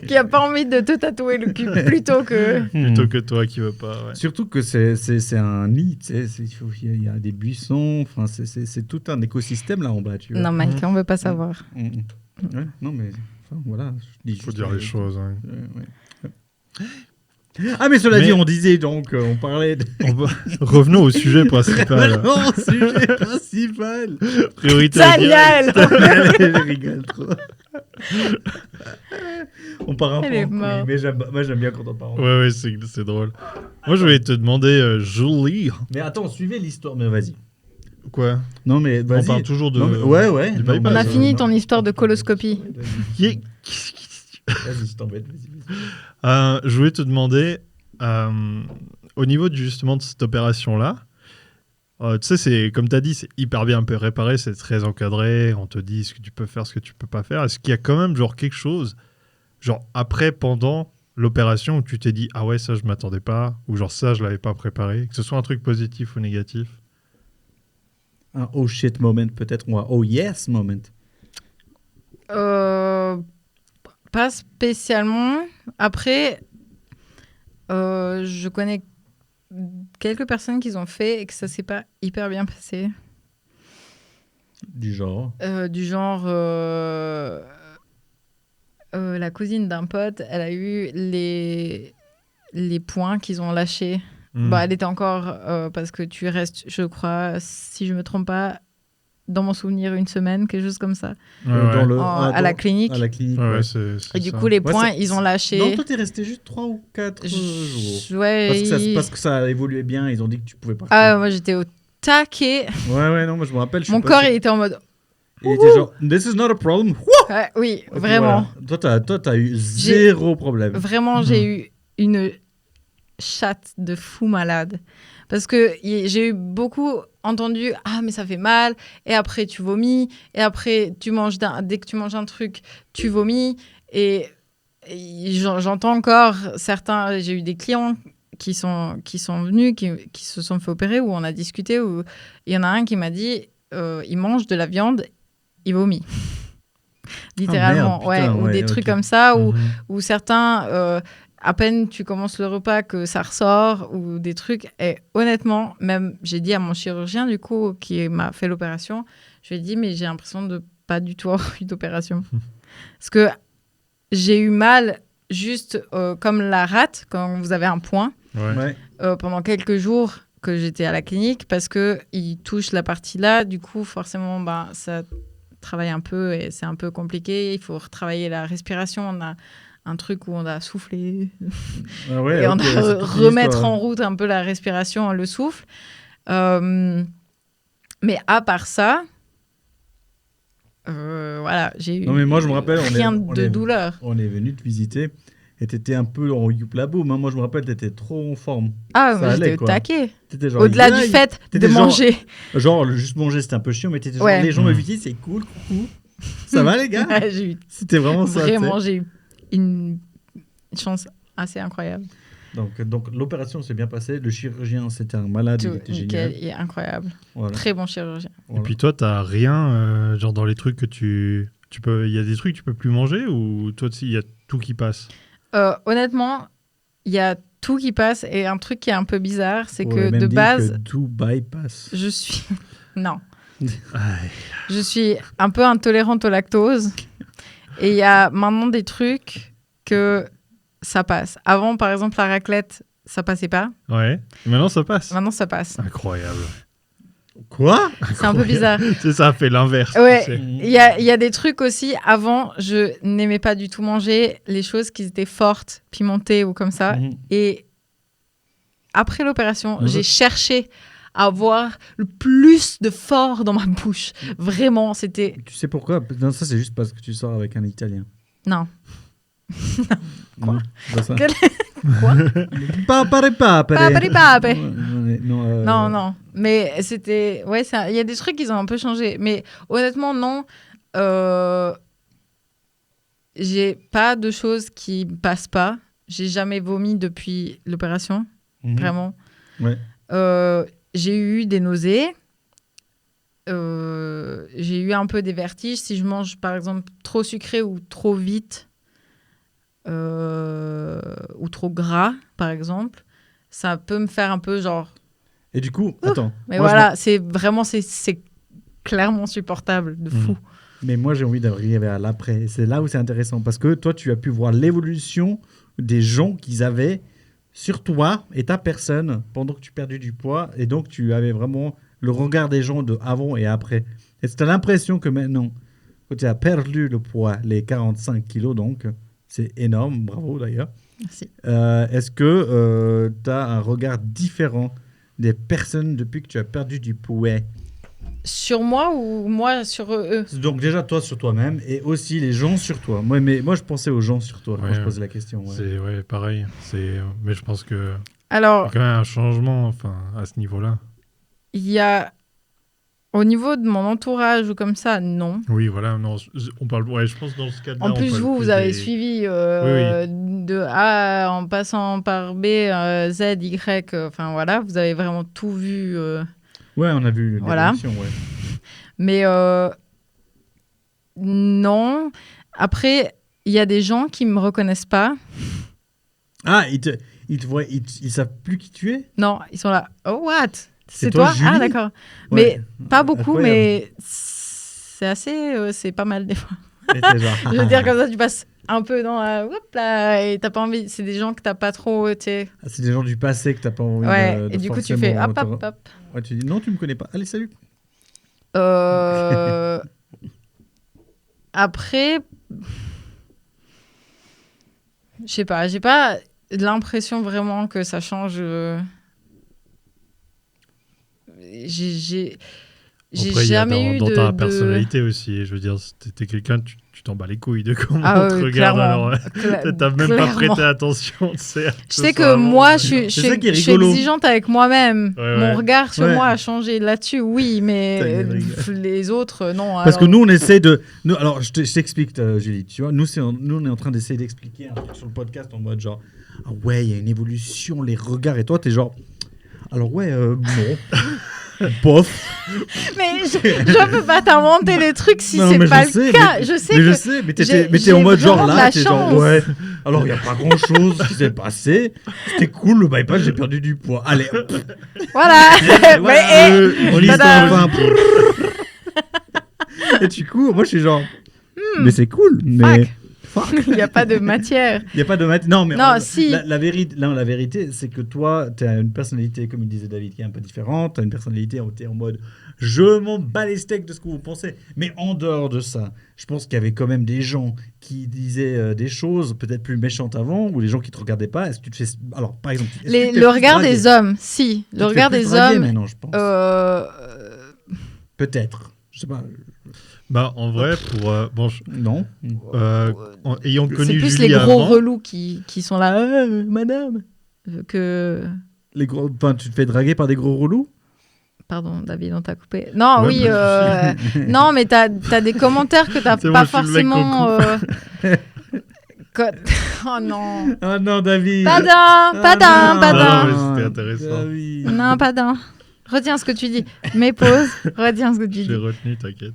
qui a pas envie de te tatouer le cul plutôt que.
Plutôt que toi qui veux pas. Ouais.
Surtout que c'est un nid, tu sais, il y a des buissons, enfin, c'est tout un écosystème là en bas, tu vois.
Non, mec, on veut pas savoir.
Ouais, non, mais enfin, voilà. Je dis
Faut
juste
dire les choses. hein.
Ouais. Ah, mais cela
Mais-
dit, on disait donc, on parlait de.
Revenons au sujet principal.
Non, sujet principal.
Priorité.
Daniel
Je rigole trop. On part un peu
Elle est
en couille,
morte.
mais moi j'aime bien quand on part en couille.
Ouais, c'est drôle. Moi, je voulais te demander, Julie.
Mais attends, suivez l'histoire, mais vas-y.
Quoi?
Non, mais
On
vas-y.
parle toujours de.
Non, mais- ouais.
du
Non,
bypass,
On a
ouais.
fini ton histoire de coloscopie.
Qui est-
Vas-y, je t'embête, vas-y.
Je voulais te demander, au niveau justement de cette opération-là, tu sais, c'est comme tu as dit, c'est hyper bien réparé, c'est très encadré, on te dit ce que tu peux faire, ce que tu peux pas faire. Est-ce qu'il y a quand même genre quelque chose, genre après, pendant l'opération, où tu t'es dit, ah ouais, ça je m'attendais pas, ou genre ça je l'avais pas préparé, que ce soit un truc positif ou négatif?
Un oh shit moment, peut-être, ou un oh yes moment.
Pas spécialement. Après, je connais quelques personnes qui ont fait et que ça s'est pas hyper bien passé.
Du genre.
Du genre, la cousine d'un pote, elle a eu les points qu'ils ont lâchés. Bah, elle était encore, parce que tu restes, je crois, si je me trompe pas, dans mon souvenir, une semaine, quelque chose comme ça,
Dans le-
à la clinique.
À la clinique.
Ouais,
ouais.
ouais, c'est
Et du
ça.
coup, les
Ouais,
points,
ça-
ils ont lâché.
Non, toi, t'es resté juste 3 ou 4 jours.
Ouais,
Parce que ça a évolué bien, ils ont dit que tu pouvais partir.
Ah, moi, j'étais au taquet.
Ouais, non, moi je me rappelle. je suis
Mon
passé-
corps, il était en mode
Il était genre, this is not a problem.
Oui,
Et puis
vraiment.
voilà. Toi, t'as eu zéro problème.
Vraiment, j'ai eu une chatte de fou malade. Parce que j'ai eu beaucoup entendu « Ah, mais ça fait mal. » Et après, tu vomis. Et après, dès que tu manges un truc, tu vomis. Et j'entends encore certains... J'ai eu des clients qui sont venus, qui se sont fait opérer, où on a discuté, où il y en a un qui m'a dit il mange de la viande, il vomit. Littéralement,
merde, putain,
ou des
ok.
trucs comme ça,
Mhm.
ou certains, à peine tu commences le repas que ça ressort, ou des trucs. Et honnêtement, même j'ai dit à mon chirurgien, du coup, qui m'a fait l'opération, je lui ai dit, mais j'ai l'impression de pas du tout avoir eu d'opération. Parce que j'ai eu mal juste comme la rate, quand vous avez un point,
Ouais.
pendant quelques jours que j'étais à la clinique, parce qu'il touche la partie là, du coup, forcément, ça travaille un peu et c'est un peu compliqué. Il faut retravailler la respiration. On a un truc où on a soufflé
Ah ouais,
et on
ok,
a
c'est toute une
remettre
histoire.
en route un peu la respiration, le souffle. Mais à part ça, voilà, j'ai eu
Non, mais moi, je me rappelle,
rien de douleur.
on est venu te visiter et t'étais un peu en youpla boum. Hein. Moi, je me rappelle, t'étais trop en forme.
Ah,
Ça
mais j'étais
allait,
au
quoi.
taquet.
T'étais genre,
Au-delà du
yeah,
fait de
t'étais genre-
manger.
Genre, juste manger, c'était un peu chiant, mais t'étais genre,
Ouais.
les gens me visitent, c'est cool, coucou. Ça va, les gars?
Ouais, j'ai eu
C'était vraiment ça, tu sais.
vraiment, j'ai eu une chance assez incroyable.
Donc l'opération s'est bien passée. Le chirurgien, c'était un malade, il
Tout,
était
nickel,
génial.
et incroyable.
Voilà.
Très bon chirurgien.
Et
Voilà.
puis toi, t'as rien, genre dans les trucs que tu peux. Il y a des trucs que tu peux plus manger ou toi, il y a tout qui passe?
Honnêtement, il y a tout qui passe et un truc qui est un peu bizarre, c'est
On
que
pourrait même
de
dire
base,
que tout bypass.
je suis... non.
Aïe.
Je suis un peu intolérante au lactose. Et il y a maintenant des trucs que ça passe. Avant, par exemple, la raclette, ça passait pas.
Ouais. Et maintenant, ça passe.
Maintenant, ça passe.
Incroyable.
Quoi?
C'est un peu bizarre.
Tu sais, ça a fait l'inverse.
Ouais,
tu sais.
il y a des trucs aussi. Avant, je n'aimais pas du tout manger les choses qui étaient fortes, pimentées ou comme ça.
Mhm.
Et après l'opération,
Mhm.
j'ai cherché à avoir le plus de fort dans ma bouche. Vraiment, c'était...
Tu sais pourquoi? Non, ça, c'est juste parce que tu sors avec un Italien.
Non.
Quoi? Ça.
Quel- Quoi?
Papare.
Papari pape.
Non,
Non, non. Mais c'était... Ouais, il y a des trucs qui ont un peu changé. Mais honnêtement, non. J'ai pas de choses qui passent pas. J'ai jamais vomi depuis l'opération.
Mhm.
Vraiment.
Ouais.
J'ai eu des nausées. J'ai eu un peu des vertiges. Si je mange, par exemple, trop sucré ou trop vite, ou trop gras, par exemple, ça peut me faire un peu genre...
Et du coup, attends.
Mais
moi,
voilà, c'est vraiment... C'est clairement supportable, de fou.
Mais moi, j'ai envie d'arriver à l'après. C'est là où c'est intéressant. Parce que toi, tu as pu voir l'évolution des gens qu'ils avaient sur toi et ta personne pendant que tu perdais du poids. Et donc, tu avais vraiment le regard des gens de avant et après. Et tu as l'impression que maintenant, quand tu as perdu le poids, les 45 kilos, donc, c'est énorme. Bravo d'ailleurs.
Merci.
Est-ce que tu as un regard différent des personnes depuis que tu as perdu du poids?
Sur moi ou moi sur eux?
Donc déjà toi sur toi-même et aussi les gens sur toi. Moi je pensais aux gens sur toi quand
Ouais,
je posais la question. Ouais.
C'est pareil. Mais je pense que il y a
Alors,
quand même un changement, enfin, à ce niveau-là.
il y a... Au niveau de mon entourage ou comme ça, non.
Oui, voilà. Non, on parle. Ouais, je pense dans ce cas-là.
En
on
plus,
parle
vous
plus
avez
des-
suivi de A en passant par B, Z, Y. Enfin, voilà, vous avez vraiment tout vu.
Ouais, on a vu
Voilà.
l'évolution. Ouais.
Mais non. Après, il y a des gens qui ne me reconnaissent pas.
Ah, ils te voient, ils savent plus qui tu es.
Non, ils sont là. Oh, what?
C'est
C'est
toi,
toi?
Julie?
Ah, d'accord.
Ouais.
Mais pas beaucoup,
Incroyable.
mais c'est assez... c'est pas mal des fois.
Et t'es genre,
Je veux dire, comme ça, tu passes un peu dans la... Hop là, et t'as pas envie... C'est des gens que t'as pas trop... Tu sais.
Ah, c'est des gens du passé que t'as pas envie
Ouais,
de
et du coup, tu fais hop,
forcément
hop, hop.
Ouais, tu dis non, tu me connais pas. Allez, salut.
Après, je sais pas, j'ai pas l'impression vraiment que ça change. j'ai
Après, il y a
jamais eu
dans
de...
ta
de-
personnalité aussi. Je veux dire, si t'es quelqu'un, tu t'en bats les couilles de comment
Ah
on te
ouais,
regarde.
clairement.
Alors, t'as même pas
Clairement.
prêté attention. Tu sais,
Je sais que moi, je
C'est ça qui est
suis
rigolo.
exigeante avec moi-même.
Ouais,
Mon
ouais.
regard sur
Ouais.
moi a changé là-dessus, oui, mais
Ça y est, rigole.
les autres, non.
Parce que
alors-
nous, on essaie de. Nous, alors, je t'explique, Julie. Tu vois, nous, nous, on est en train d'essayer d'expliquer un truc sur le podcast en mode genre, ah ouais, il y a une évolution, les regards. Et toi, t'es genre, alors ouais, non. Bof.
Mais je peux pas t'inventer les trucs si
Non,
c'est
mais
pas
je
le
sais,
cas.
mais-
Je sais
mais
que
je sais, mais
j'ai-
t'es en
j'ai
mode genre
vraiment de
là,
la
t'es genre,
chance.
ouais. Alors, il n'y a pas grand chose qui s'est passé. C'était cool, le bypass, j'ai perdu du poids. Allez, hop.
voilà.
Voilà.
Mais,
On lit
tada.
ça enfin. Et du coup, moi, je suis genre, mais c'est cool, mais.
il n'y a pas de matière.
Il n'y a pas de Non, mais
Non, si.
la vérité, c'est que toi, tu as une personnalité, comme il disait David, qui est un peu différente. Tu as une personnalité où tu es en mode je m'en bats les steaks de ce que vous pensez. Mais en dehors de ça, je pense qu'il y avait quand même des gens qui disaient des choses peut-être plus méchantes avant, ou des gens qui te regardaient pas. Est-ce que tu te fais. Alors, par exemple. est-ce que tu te fais
Le
plus
regard
draguer
des hommes, si.
Tu
Le
te fais
regard
plus
des
draguer
hommes.
maintenant, je pense. Peut-être. Je sais pas.
Bah, en vrai,
Non.
ayant
C'est
connu
plus
Julie
les gros
avant,
relous qui sont là, madame. Que.
Les gros. Enfin, tu te fais draguer par des gros relous.
Pardon, David, on t'a coupé. Non,
Ouais,
oui.
pas
Non, mais t'as des commentaires que t'as
C'est
pas
moi, je suis le mec qu'on
forcément. Oh non.
Oh non, David.
Pas d'un,
Ah
pas d'un,
non.
pas
Non,
d'un.
mais c'était intéressant.
David.
Non, pas d'un. Retiens ce que tu dis. Mets pause. Retiens ce que tu
Je
dis.
l'ai retenu, t'inquiète.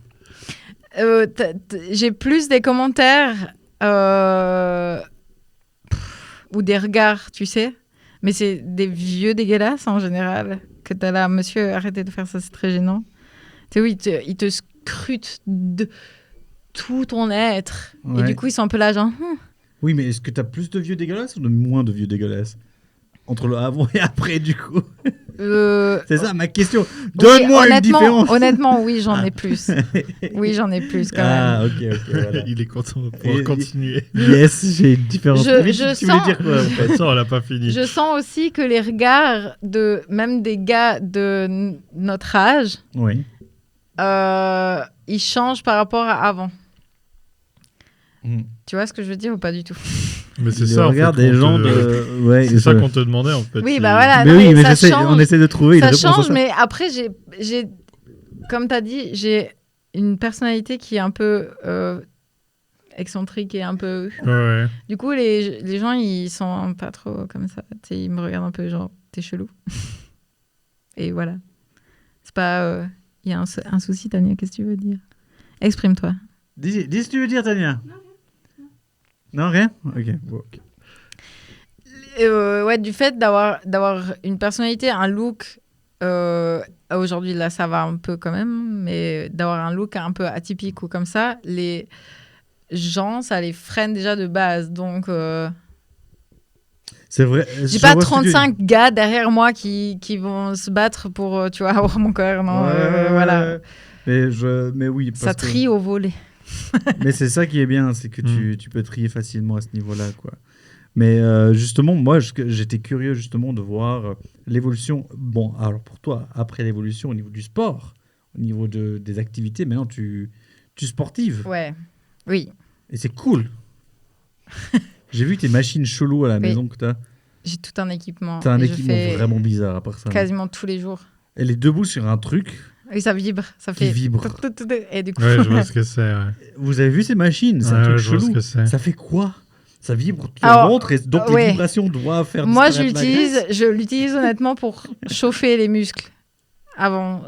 J'ai plus des commentaires ou des regards, tu sais. Mais c'est des vieux dégueulasses en général. Que t'as là, monsieur, arrêtez de faire ça, c'est très gênant. Tu sais, oui, ils te scrutent de tout ton être. Et
Ouais.
du coup, ils sont un peu là, genre.
Oui, mais est-ce que tu as plus de vieux dégueulasses ou de moins de vieux dégueulasses entre le avant et après, du coup? C'est ça ma question. Donne-moi
oui,
une différence.
Honnêtement, oui, j'en ai plus. Oui, j'en ai plus quand même.
Ah, ok, voilà.
Il est content de pouvoir
Et-
continuer.
Yes, j'ai une différence.
Je
David, tu voulais
sens-
dire quoi en
De
fait
toute façon, on l'a pas fini.
Je sens aussi que les regards de même des gars de notre âge,
Oui.
ils changent par rapport à avant.
Mm.
Tu vois ce que je veux dire ou pas du tout?
Mais c'est
Le
ça, en
regard
fait,
des
qu'on
gens
te-
de. Ouais,
C'est ça
je-
qu'on te demandait, en fait.
Oui,
si-
bah voilà.
Mais
non,
oui, mais
ça
j'essaie-
change.
on essaie de trouver une
Ça
réponse à
change,
ça.
mais après, j'ai, comme tu as dit, j'ai une personnalité qui est un peu excentrique et un peu...
Ouais, ouais.
Du coup, les gens, ils sont pas trop comme ça. Tu sais, ils me regardent un peu genre, t'es chelou. Et voilà. C'est pas... Il y a un souci, Tania, qu'est-ce que tu veux dire? Exprime-toi.
Dis ce que tu veux dire, Tania. Non, rien. Ok. Bon, ok.
Ouais, du fait d'avoir une personnalité, un look... aujourd'hui, là, ça va un peu quand même, mais d'avoir un look un peu atypique ou comme ça, les gens, ça les freine déjà de base. Donc,
C'est vrai.
j'ai
je
pas
vois ce que tu-
35 gars derrière moi qui vont se battre pour, tu vois, avoir mon cœur. Non,
Ouais,
voilà.
Mais oui.
Ça
parce que-
trie au volet.
Mais c'est ça qui est bien, c'est que tu peux trier facilement à ce niveau-là, quoi. Mais justement, moi, j'étais curieux justement de voir l'évolution. Bon, alors pour toi, après l'évolution au niveau du sport, au niveau des activités, maintenant tu sportives.
Ouais. Oui.
Et c'est cool. J'ai vu tes machines cheloues à la
Oui.
maison que t'as.
J'ai tout un équipement.
T'as un
et je
équipement
fais
vraiment bizarre à part ça.
quasiment tous les jours.
Elle est debout sur un truc
Et ça vibre. Ça
qui
fait...
vibre.
Et du coup...
Ouais, je vois ce que c'est. Ouais.
Vous avez vu ces machines? C'est un
Ouais,
truc
je vois ce
chelou.
que c'est.
Ça fait quoi? Ça vibre ton
Alors,
ventre et donc
ouais.
les vibrations doivent faire
Moi,
disparaître la graisse.
je l'utilise honnêtement pour chauffer les muscles avant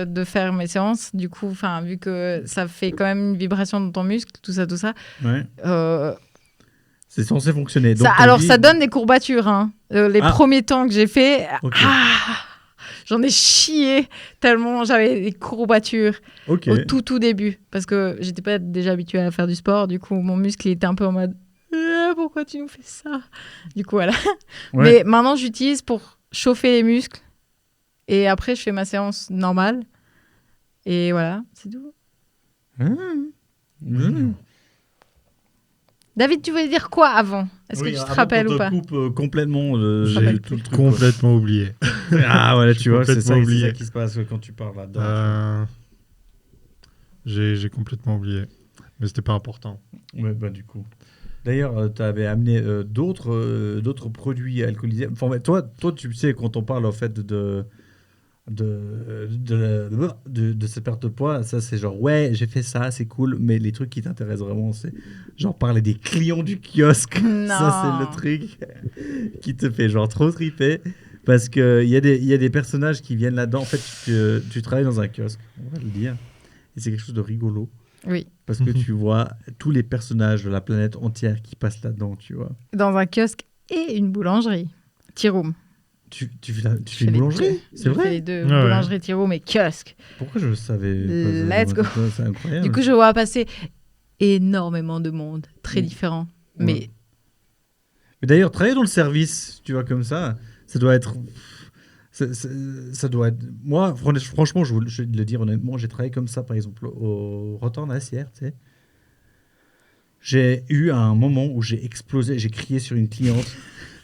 de faire mes séances. Du coup, vu que ça fait quand même une vibration dans ton muscle, tout ça.
Ouais.
euh,
C'est censé fonctionner. Donc,
ça,
t'as
alors,
dit-
ça donne des courbatures. Hein. Les
Ah.
premiers temps que j'ai fait,
Ok.
j'en ai chié tellement j'avais des courbatures
Ok.
au tout début. Parce que j'étais pas déjà habituée à faire du sport. Du coup, mon muscle il était un peu en mode pourquoi tu nous fais ça? Du coup, voilà.
Ouais.
Mais maintenant, j'utilise pour chauffer les muscles. Et après, je fais ma séance normale. Et voilà, c'est tout. David, tu voulais dire quoi avant? Est-ce
Oui,
que tu te
avant
rappelles
qu'on
ou
te
pas?
coupe complètement
J'ai
j'ai tout le truc. quoi.
complètement oublié.
Ah voilà,
J'ai
tu vois, c'est
complètement
ça
oublié.
qui se passe quand tu parles là-dedans.
J'ai complètement oublié. Mais c'était pas important.
Ouais, bah du coup. D'ailleurs, tu avais amené d'autres produits alcoolisés. Enfin, ouais, toi, tu sais, quand on parle en fait de cette perte de poids, ça c'est genre, ouais, j'ai fait ça, c'est cool, mais les trucs qui t'intéressent vraiment, c'est genre parler des clients du kiosque.
Non.
Ça, c'est le truc qui te fait genre trop triper. Parce qu'il y a des personnages qui viennent là-dedans. En fait, tu travailles dans un kiosque, on va le dire. Et c'est quelque chose de rigolo.
Oui.
Parce que tu vois tous les personnages de la planète entière qui passent là-dedans, tu vois.
Dans un kiosque et une boulangerie. Tea Room.
Tu
Je
fais
fais
une
les
boulangerie?
deux.
C'est
Je fais
vrai?
les deux.
Ah ouais.
Boulangerie, Tea Room et kiosque.
Pourquoi je le savais
Let's
pas?
go.
C'est incroyable.
Du coup, je vois passer énormément de monde, très
Mm.
différent.
Ouais.
Mais
Mais d'ailleurs, travailler dans le service, tu vois, comme ça doit être... ça doit être... Moi, franchement, je vais le dire honnêtement, j'ai travaillé comme ça, par exemple, au Rotterdam Assière, tu sais. J'ai eu un moment où j'ai explosé, j'ai crié sur une cliente,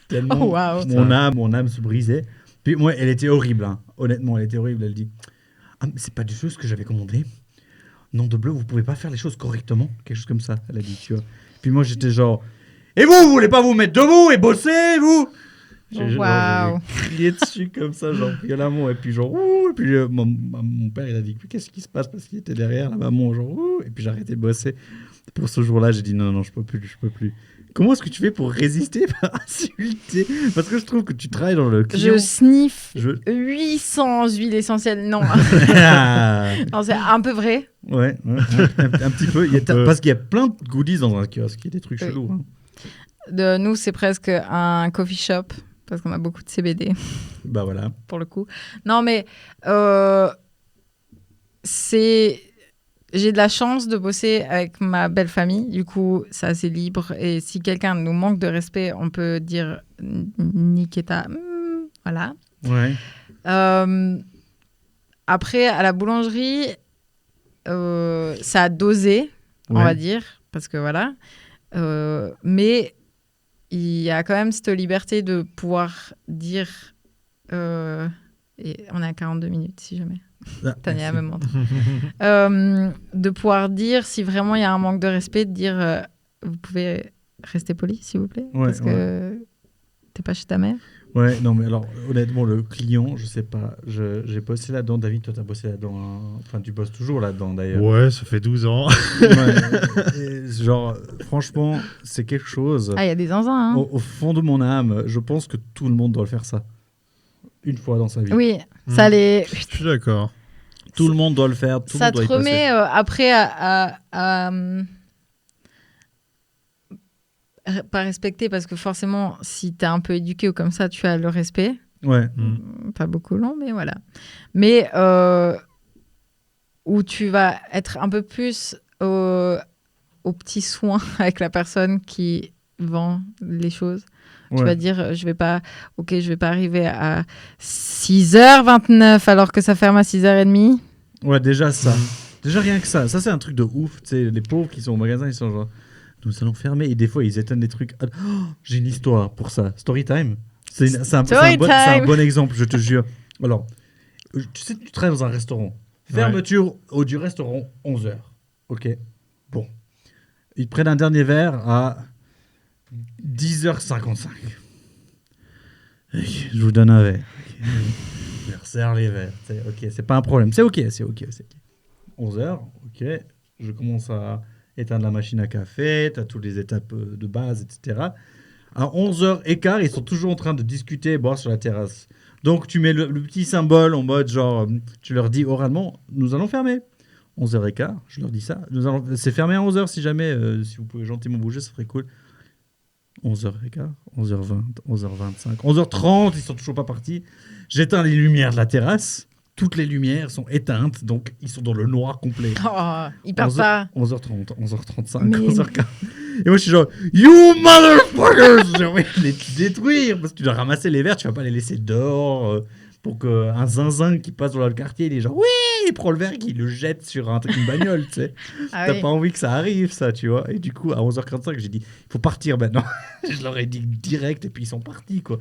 tellement
Oh, waouh.
mon âme se brisait. Puis moi, elle était horrible, hein. Honnêtement, elle était horrible. Elle dit, ah, mais c'est pas du tout ce que j'avais commandé. Nom de bleu, vous pouvez pas faire les choses correctement. Quelque chose comme ça, elle a dit, tu vois. Puis moi, j'étais genre, et vous voulez pas vous mettre debout et bosser, vous? J'ai
Waouh.
crié dessus comme ça, genre violemment. Et puis genre, ouh. Et puis mon père, il a dit, qu'est-ce qui se passe? Parce qu'il était derrière la maman, genre, ouh. Et puis j'ai arrêté de bosser. Pour ce jour-là, j'ai dit, non, je peux plus. Comment est-ce que tu fais pour résister, pas insulter? Parce que je trouve que tu travailles dans le client.
je sniffe
Je-
800 huiles essentielles. Non,
Ah.
non c'est un peu vrai.
Ouais, un petit peu. Parce qu'il y a plein de goodies dans un kiosque, il y a des trucs
Oui.
chelous. Hein.
De nous, c'est presque un coffee shop parce qu'on a beaucoup de CBD
Bah voilà.
pour le coup. Non, mais j'ai de la chance de bosser avec ma belle famille. Du coup, c'est assez libre. Et si quelqu'un nous manque de respect, on peut dire Niketa. Voilà.
Ouais.
Après, à la boulangerie, ça a dosé, on
Ouais.
va dire, parce que voilà. Mais il y a quand même cette liberté de pouvoir dire... et on est à 42 minutes, si jamais.
Ah,
Tania
merci.
me montre. De pouvoir dire, si vraiment il y a un manque de respect, de dire vous pouvez rester poli, s'il vous plaît,
Ouais,
parce que t'es pas chez ta mère.
Ouais, non, mais alors, honnêtement, le client, je sais pas. J'ai bossé là-dedans. David, toi, t'as bossé là-dedans. Hein. Enfin, tu bosses toujours là-dedans, d'ailleurs.
Ouais, ça fait 12 ans.
Ouais. Et genre, franchement, c'est quelque chose.
Ah, il y a des zinzins, hein.
Au fond de mon âme, je pense que tout le monde doit le faire ça. Une fois dans sa vie.
Oui, ça les...
Je suis d'accord.
Tout le monde doit le faire. Tout le
Ça
monde doit
te
y passer.
remet après à pas respecter, parce que forcément, si t'es un peu éduqué ou comme ça, tu as le respect.
Ouais.
Pas beaucoup long, mais voilà. Mais où tu vas être un peu plus au petit soin avec la personne qui vend les choses. Tu
Ouais.
vas dire, je vais pas arriver à 6h29 alors que ça ferme à 6h30.
Ouais, déjà ça. Déjà rien que ça. Ça, c'est un truc de ouf. Tu sais, les pauvres qui sont au magasin, ils sont genre, nous allons fermer. Et des fois, ils éteignent des trucs. Oh, j'ai une histoire pour ça. Story time. C'est un bon exemple, je te jure. Alors, tu sais, tu travailles dans un restaurant. Fermeture du restaurant, 11h. Ok. Bon. Ils te prennent un dernier verre à 10h55. Je vous donne un verre. Je leur sers les verres. Ok, c'est pas un problème. C'est ok. 11h, ok. Je commence à éteindre la machine à café. Tu as toutes les étapes de base, etc. À 11h15, ils sont toujours en train de discuter et boire sur la terrasse. Donc, tu mets le petit symbole en mode genre, tu leur dis oralement, nous allons fermer. 11h15, je leur dis ça. C'est fermé à 11h si jamais, si vous pouvez gentiment bouger, ça serait cool. 11h15, 11h20, 11h25, 11h30, ils sont toujours pas partis. J'éteins les lumières de la terrasse. Toutes les lumières sont éteintes, donc ils sont dans le noir complet.
Oh, ils partent pas.
11h30, 11h35,
Mais-
11h40. Et moi, je suis genre, you motherfuckers! J'ai envie de les détruire parce que tu dois ramasser les verres, tu vas pas les laisser dehors pour qu'un zinzin qui passe dans le quartier, il est genre, oui, il prend le verre et qu'il le jette sur une bagnole, tu sais.
Ah
T'as
oui.
pas envie que ça arrive, ça, tu vois. Et du coup, à 11h45, j'ai dit, il faut partir maintenant. Je leur ai dit direct et puis ils sont partis, quoi.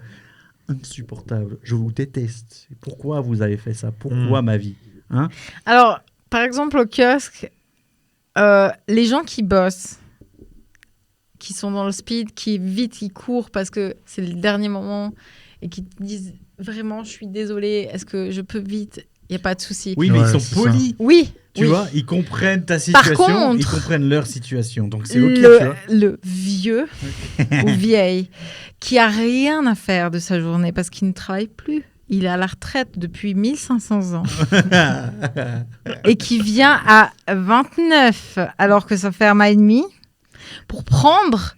Insupportable. Je vous déteste. Pourquoi vous avez fait ça? Pourquoi ma vie? Hein?
Alors, par exemple, au kiosque, les gens qui bossent, qui sont dans le speed, qui vite, qui courent parce que c'est le dernier moment et qui te disent vraiment, je suis désolée, est-ce que je peux vite? Il n'y a pas de souci.
Oui, mais
Ouais,
ils
c'est
sont polis.
Oui.
Tu
oui.
vois, ils comprennent ta situation,
contre,
ils comprennent leur situation. Donc c'est OK, tu vois.
le vieux ou vieille qui a rien à faire de sa journée parce qu'il ne travaille plus. Il est à la retraite depuis 1500 ans et qui vient à 29 alors que ça fait un mois et demi pour prendre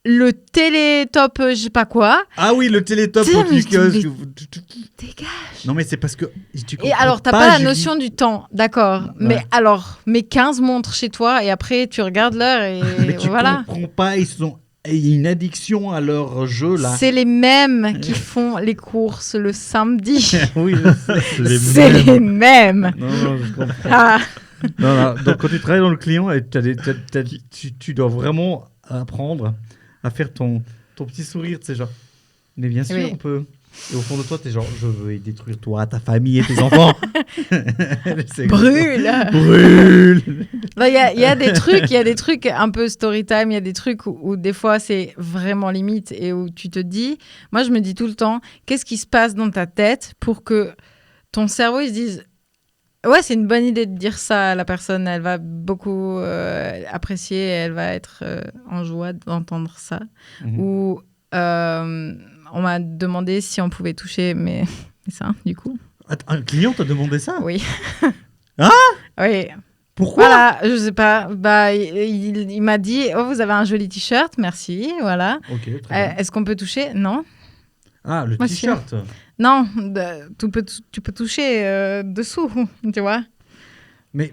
le télétop, je sais pas quoi.
Ah oui, le télétop
Tiens,
au
mais
kiosque.
Dégage.
Non, mais c'est parce que tu
Et
comprends
alors, t'as pas la
Julie.
notion du temps, d'accord.
Ouais.
Mais alors, mets 15 montres chez toi et après, tu regardes l'heure et
Mais tu
voilà.
comprends pas, il y a une addiction à leur jeu, là.
C'est les mêmes qui font les courses le samedi.
Oui, je sais.
C'est les mêmes.
Non, je comprends.
Ah.
Non. Donc, quand tu travailles dans le client, tu dois vraiment apprendre à faire ton petit sourire, tu sais, genre, mais bien sûr,
Oui.
on peut. Et au fond de toi, t'es genre, je veux y détruire toi, ta famille et tes enfants.
Brûle.
Brûle.
Il y a des trucs un peu story time, il y a des trucs où des fois c'est vraiment limite et où tu te dis, moi je me dis tout le temps, qu'est-ce qui se passe dans ta tête pour que ton cerveau il se dise, ouais c'est une bonne idée de dire ça à la personne, elle va beaucoup apprécier, elle va être en joie d'entendre ça.
Mhm.
Ou on m'a demandé si on pouvait toucher mes seins du coup.
Attends, un client t'a demandé ça?
Oui.
Ah
Oui.
Pourquoi?
Voilà, je sais pas. Bah, il m'a dit, oh, vous avez un joli t-shirt, merci, voilà.
Ok, très bien.
Est-ce qu'on peut toucher? Non.
Ah, le
Moi,
t-shirt.
Non, tu peux toucher dessous, tu vois.
Mais.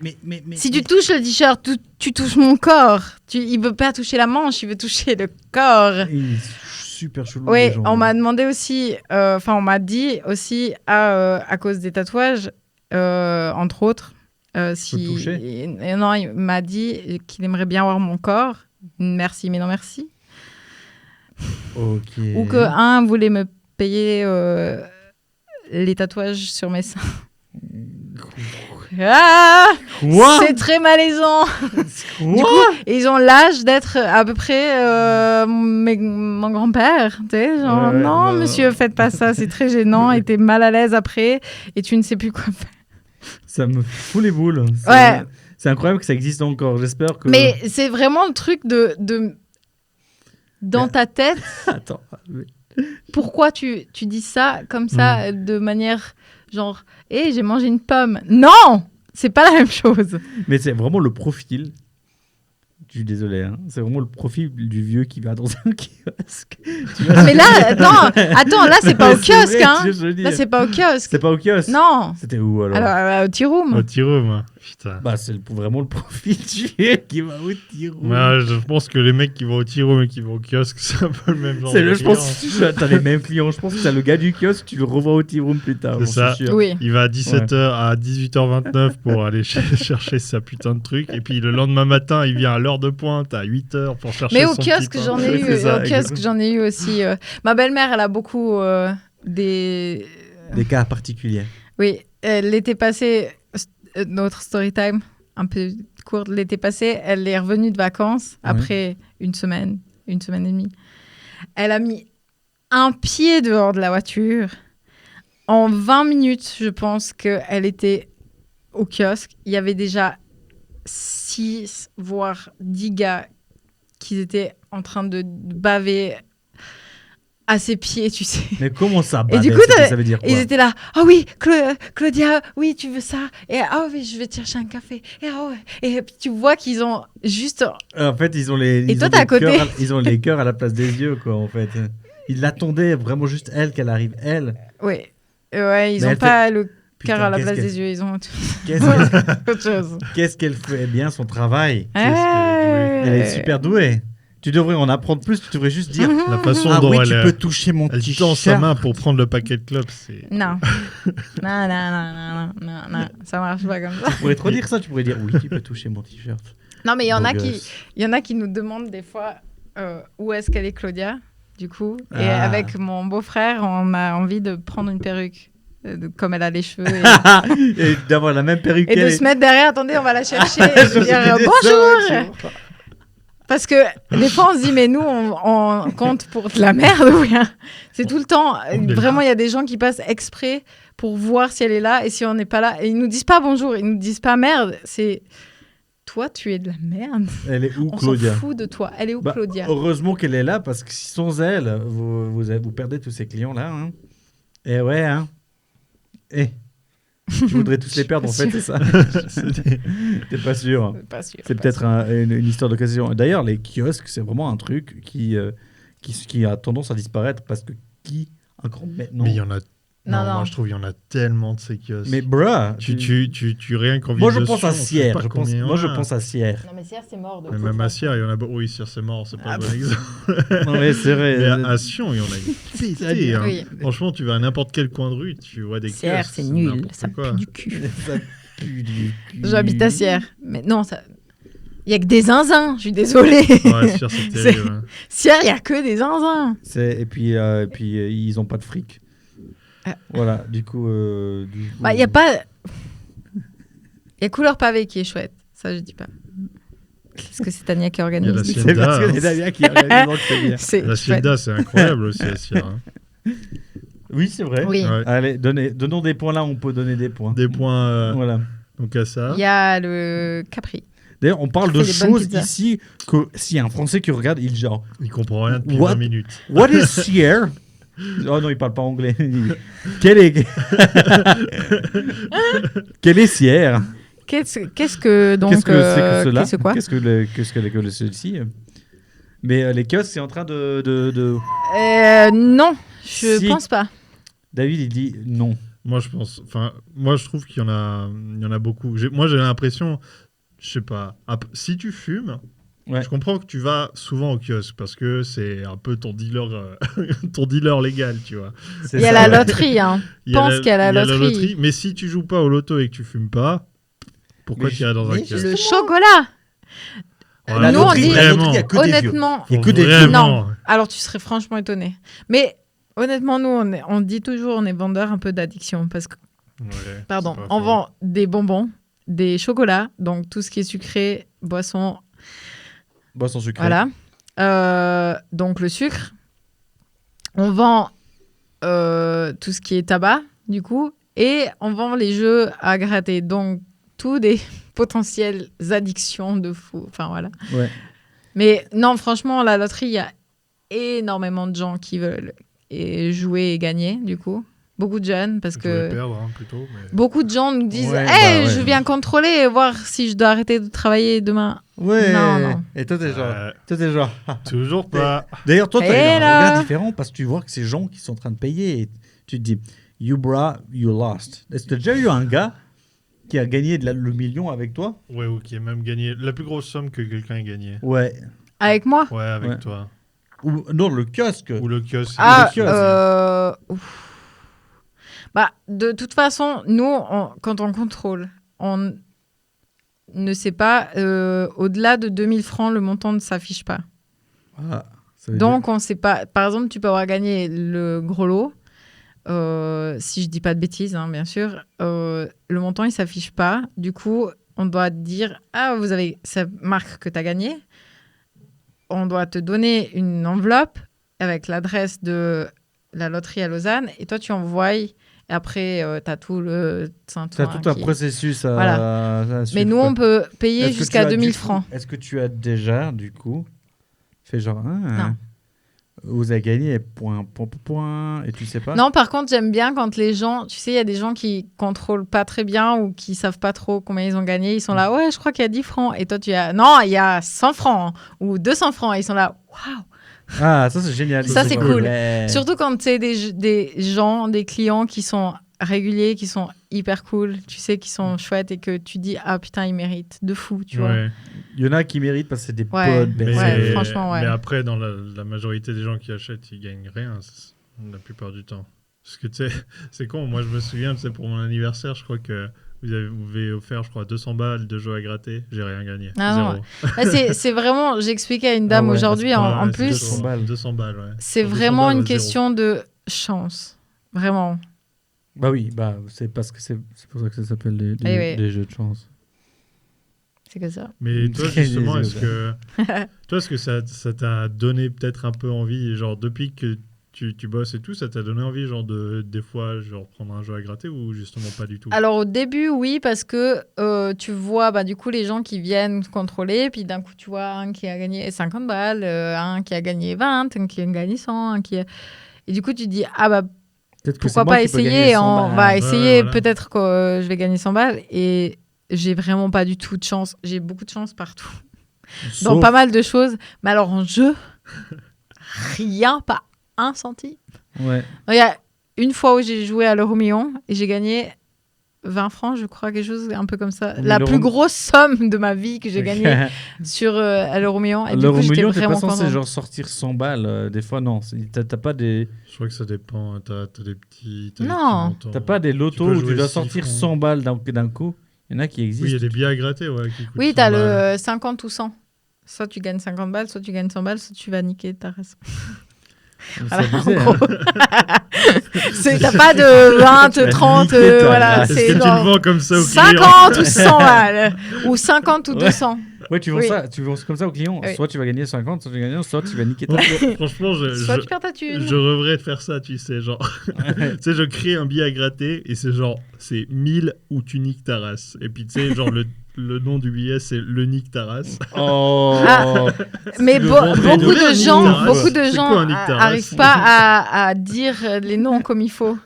Si tu touches le t-shirt, tu touches mon corps. Il veut pas toucher la manche, il veut toucher le corps.
Il est super chelou.
Oui,
les gens.
on m'a demandé aussi, on m'a dit aussi, à cause des tatouages, entre autres, si...
toucher
Non, il m'a dit qu'il aimerait bien voir mon corps. Merci, mais non merci.
Ok.
Ou que voulait me payer les tatouages sur mes seins. Ah,
Quoi?
c'est très malaisant.
Quoi?
Du coup, ils ont l'âge d'être à peu près mon grand-père. Tu sais, genre,
Ouais,
non,
non.
monsieur, faites pas ça, c'est très gênant. Et t'es mal à l'aise après et tu ne sais plus quoi faire.
Ça me fout les boules.
Ouais.
C'est incroyable que ça existe encore. J'espère que.
Mais c'est vraiment le truc dans ta tête.
Attends. mais-
Pourquoi tu dis ça comme ça de manière genre, j'ai mangé une pomme. Non, c'est pas la même chose.
Mais c'est vraiment le profil. Je suis désolé. Hein. C'est vraiment le profil du vieux qui va dans un kiosque. Tu vois,
Mais là, attends, là c'est pas au
Mais c'est
kiosque,
vrai,
hein.
je veux dire.
Là c'est pas au kiosque.
C'était pas au kiosque.
Non.
C'était où alors?
Alors au tea room.
Au tea room, putain.
Bah, c'est vraiment le profil du vieux qui va au tea room.
Ouais, je pense que les mecs qui vont au tea room et qui vont au kiosque, c'est un peu le même genre
C'est
de
je pense
client.
que t'as les mêmes clients. Je pense que t'as le gars du kiosque, tu le revois au tea room plus tard.
C'est
j'en
ça.
suis sûr.
Oui.
Il va à 17h à 18h29 pour aller chercher sa putain de truc. Et puis le lendemain matin, il vient à l'heure de pointe à 8h pour chercher
Mais
son
au kiosque,
petit pain.
j'en ai
Oui,
eu.
c'est ça,
Au kiosque, j'en ai eu aussi. Ma belle-mère, elle a beaucoup des.
Des cas particuliers.
Oui, l'été passé, notre story time, un peu courte, l'été passé, elle est revenue de vacances après une semaine et demie. Elle a mis un pied dehors de la voiture. En 20 minutes, je pense qu'elle était au kiosque. Il y avait déjà 6, voire 10 gars qui étaient en train de baver à ses pieds, tu sais.
Mais comment ça?
Et du
baver,
coup,
ça veut dire quoi?
Ils étaient là, ah oui, Claudia, oui, tu veux ça? Et ah oui, je vais te chercher un café. Et, ah ouais. Et puis tu vois qu'ils ont juste.
En fait, ils ont les.
Et
ils
toi,
ont
t'es
des
à côté.
cœurs ils ont les cœurs à la place des yeux, quoi, en fait. Ils l'attendaient vraiment juste elle, qu'elle arrive, elle.
Oui. Ouais, ils
Mais
n'ont
elle
pas le
Putain,
cœur à la
qu'est-ce
place
qu'elle-
des yeux, ils ont
Qu'est-ce
autre chose.
qu'est-ce qu'elle fait bien son travail?
Ouais.
Elle est super douée. Tu devrais en apprendre plus, tu devrais juste dire
La façon
ah
dont
oui,
elle,
tu peux toucher mon
elle
t-shirt.
tend sa main pour prendre le paquet de clopes, c'est...
Non. Non, ça marche pas comme ça.
Tu pourrais trop dire ça, tu pourrais dire oui, tu peux toucher mon t-shirt.
Non, mais il y en
Beau
a
gosse.
il y en a qui nous demandent des fois où est-ce qu'elle est Claudia, du coup. Et
Ah.
avec mon beau-frère, on a envie de prendre une perruque comme elle a les cheveux. Et,
Et d'avoir la même perruque
et de
qu'elle.
se mettre derrière, attendez, on va la chercher. Et
Je
de
me
dire
disais
bonjour.
ça,
Parce que des fois, on se dit, mais nous, on compte pour de la merde ou rien. C'est tout le temps.
On est
Vraiment,
là.
il y a des gens qui passent exprès pour voir si elle est là et si on n'est pas là. Et ils nous disent pas bonjour, ils nous disent pas merde. C'est toi, tu es de la merde.
Elle est où,
On s'en
Claudia?
fout de toi. Elle est où,
Bah,
Claudia?
heureusement qu'elle est là, parce que sans elle, vous perdez tous ces clients-là. Hein. Et ouais, hein. Et je voudrais tous les perdre, en fait, c'est ça. T'es pas sûr.
Pas sûr.
C'est
pas
peut-être
sûr.
une histoire d'occasion. D'ailleurs, les kiosques, c'est vraiment un truc qui a tendance à disparaître parce que encore maintenant.
Mais il y en a.
Non,
Non,
non.
moi je trouve il y en a tellement de ces kiosques.
Mais bruh,
Tu rien qu'en
moi je
vide
pense
dessus,
à
on sait
Sierre.
pas combien il y en
Moi je
a.
pense à Sierre.
Non, mais Sierre, c'est mort. De
Mais
toute
même à
façon.
Sierre, il y en a. Oui, Sierre, c'est mort, c'est pas
Ah
un bon
bah.
exemple.
Non mais c'est vrai.
Mais à Sion, il y en a pété. Hein.
Oui.
Franchement, tu vas à n'importe quel coin de rue, tu vois des
Sierre,
kiosques.
c'est nul.
n'importe
Ça
quoi.
pue du cul.
Ça pue du cul.
J'habite à Sierre. Mais non, ça. Il y a que des zinzins. Je suis désolée.
Ouais, Sierre, c'est terrible. Hein.
Sierre, il y a que des zinzins.
Et puis ils ont pas de fric.
Ah.
Voilà, du coup.
Bah, il y a pas. Il y a Couleur Pavé qui est chouette. Ça, je dis pas. Parce que c'est Tania qui organise.
Il y a la
du coup.
Sienne.
C'est parce que
Sienda,
les Dahlia qui organisent, donc c'est bien.
C'est
La
chouette.
Sienda, c'est incroyable aussi à Sierre. Hein.
Oui, c'est vrai.
Oui.
Ouais.
Allez, donnons des points là, on peut donner des points.
Des points
Voilà.
donc à ça.
Il y a le Capri.
D'ailleurs, on parle
Qui
de
fait des bonnes
choses
pizzas.
ici que si un Français qui regarde, il genre
Il comprend rien depuis
What
20 minutes.
What is Sierre? Oh non, il parle pas anglais. Quel est Quel est Sierre?
Qu'est-ce que donc
Qu'est-ce que c'est que cela?
qu'est-ce que quoi
Qu'est-ce que ceci? Mais les kiosques, c'est en train de...
Non, je
Si.
pense pas.
David, il dit non.
Moi, je pense. Enfin, moi, je trouve qu'il y en a beaucoup. Moi, j'ai l'impression, je sais pas. Si tu fumes,
Ouais.
je comprends que tu vas souvent au kiosque parce que c'est un peu ton dealer, ton dealer légal, tu vois.
C'est
Il y a
ça,
la
ouais.
loterie, hein. Pense qu'il y a la loterie.
Mais si tu joues pas au loto et que tu fumes pas, pourquoi
Mais
tu irais dans un
mais
kiosque
Le chocolat.
Ouais,
La
Nous, on
loterie,
dit-
la loterie, il y a que des vieux.
Honnêtement,
Il y a que des vieux.
Vraiment.
alors tu serais franchement étonné. Mais honnêtement, nous, on dit toujours, on est vendeur un peu d'addiction parce que,
Ouais,
pardon,
c'est pas
on
faux.
vend des bonbons, des chocolats, donc tout ce qui est sucré, boisson,
Boisson sucrée.
voilà. Donc le sucre. On vend tout ce qui est tabac, du coup, et on vend les jeux à gratter. Donc, tous des potentielles addictions de fou. Enfin, voilà.
Ouais.
Mais non, franchement, la loterie, il y a énormément de gens qui veulent jouer et gagner, du coup. Beaucoup de jeunes, parce
Je voulais
que
perdre, hein, plutôt. Mais...
beaucoup de gens nous disent
Ouais,
Hey,
bah ouais.
je viens contrôler et voir si je dois arrêter de travailler demain.
Ouais.
Non, non.
Et toi, t'es genre...
Toujours pas.
D'ailleurs, toi, tu
Et
as un
là
regard différent parce que tu vois que ces gens qui sont en train de payer, et tu te dis, you bra, you lost. Est-ce que tu as déjà eu un gars qui a gagné le million avec toi?
Ouais, ou qui a même gagné la plus grosse somme que quelqu'un ait gagné.
Ah.
Ouais.
Avec moi
Ouais, avec
Ouais.
toi.
Ou non, le kiosque.
Ou le kiosque.
Ah,
le kiosque.
ouf. Bah, de toute façon, nous, quand on contrôle, on ne sait pas, au-delà de 2000 francs, le montant ne s'affiche pas.
Ah, ça veut
Donc, on ne sait pas. Par exemple, tu peux avoir gagné le gros lot, si je dis pas de bêtises, hein, bien sûr. Le montant, il ne s'affiche pas. Du coup, on doit te dire, ah, ça marque que tu as gagné. On doit te donner une enveloppe avec l'adresse de la loterie à Lausanne. Et toi, tu envoies. Et après, tu as tout le
tu as
tintouin
tout un
qui-
processus à,
Voilà.
à suivre,
Mais nous,
quoi.
on peut payer
Est-ce que
jusqu'à
tu as,
2000
du coup,
francs.
Est-ce que tu as déjà, du coup, fait genre,
Non.
vous avez gagné, point, et tu sais pas?
Non, par contre, j'aime bien quand les gens... Tu sais, il y a des gens qui contrôlent pas très bien ou qui savent pas trop combien ils ont gagné. Ils sont là, ouais, je crois qu'il y a 10 francs. Et toi, tu as... Non, il y a 100 francs ou 200 francs. Et ils sont là, waouh.
Ah, ça, c'est génial.
Ça, c'est cool.
Ouais.
Surtout quand c'est des gens, des clients qui sont réguliers, qui sont hyper cool, tu sais, qui sont chouettes et que tu dis, ah putain, ils méritent de fou, tu vois.
Ouais.
Il y en a qui méritent parce que c'est des
Ouais.
bonnes
Mais,
personnes.
Ouais, franchement, ouais.
mais après, dans la majorité des gens qui achètent, ils gagnent rien la plupart du temps. Parce que tu sais, c'est con. Moi, je me souviens, c'est pour mon anniversaire, je crois que vous avez offert, je crois, 200 balles de jeux à gratter. J'ai rien gagné.
Ah non,
Zéro.
Là, c'est vraiment, j'expliquais à une dame
Ah ouais,
aujourd'hui,
à ce
en
point-là, c'est
plus,
200 balles.
200 balles, ouais.
c'est
Sur 200
vraiment
balles,
une
ouais, zéro.
question de chance. Vraiment.
Bah oui, bah c'est parce que c'est pour ça que ça s'appelle
oui.
des jeux de chance.
C'est que ça.
Mais toi, justement,
Désolé.
est-ce que ça t'a donné peut-être un peu envie, genre depuis que tu bosses et tout, ça t'a donné envie, genre des fois, genre prendre un jeu à gratter ou justement pas du tout?
Alors au début, oui, parce que tu vois bah, du coup les gens qui viennent contrôler, puis d'un coup tu vois un qui a gagné 50 balles, un qui a gagné 20, un qui a gagné 100, un qui a... Et du coup tu te dis, ah bah
Peut-être que
pourquoi
c'est moi
pas
qui peux gagner
essayer,
100
on
balles.
va essayer,
voilà.
peut-être que je vais gagner 100 balles. Et j'ai vraiment pas du tout de chance. J'ai beaucoup de chance partout, dans
Sauf-
pas mal de choses. Mais alors en jeu, rien, pas un centime.
Ouais.
Il y a une fois où j'ai joué à l'euro million et j'ai gagné 20 francs, je crois, quelque chose un peu comme ça.
Mais
La
l'euro-
plus grosse somme de ma vie que j'ai gagnée sur à l'euro million. Et du
L'euro
coup, j'étais
million, t'es pas
vraiment
censé
contente.
genre sortir 100 balles. Des fois, non. T'as pas des.
Je crois que ça dépend. T'as des petits.
Non.
montants.
T'as pas des lotos
peux
où
jouer
tu dois
6
sortir
francs.
100 balles d'un coup. Il y en a qui
Oui, il y
existent.
a des billets à gratter, ouais. Qui coûtent
Oui,
100
t'as
balles.
le 50 ou 100. Soit tu gagnes 50 balles, soit tu gagnes 100 balles, soit tu vas niquer ta race.
C'est
Voilà,
abusé,
en
hein.
gros. T'as pas de 20,
Tu vas
30,
niquer ta
voilà.
race.
Est-ce
C'est
que tu le
genre
vends comme ça au client?
50 ou 100 balles. Ou 50 ou
Ouais.
200.
Ouais, tu vends
Oui.
ça, tu vends comme ça au client.
Oui.
Soit tu vas gagner 50, soit tu vas gagner, soit tu vas niquer ta.
Franchement,
Soit tu perds ta thune.
je rêverais de faire ça, tu sais, genre. Tu sais, je crée un billet à gratter et c'est genre, c'est 1000 ou tu niques ta race. Et puis, tu sais, genre, le nom du billet, c'est le nique ta race.
Oh.
Ah. Mais
le
beaucoup
vendrais
de
de
Nick
gens,
Taras.
beaucoup de
C'est
gens
quoi un Nick Taras?
arrivent pas à dire les noms comme il faut.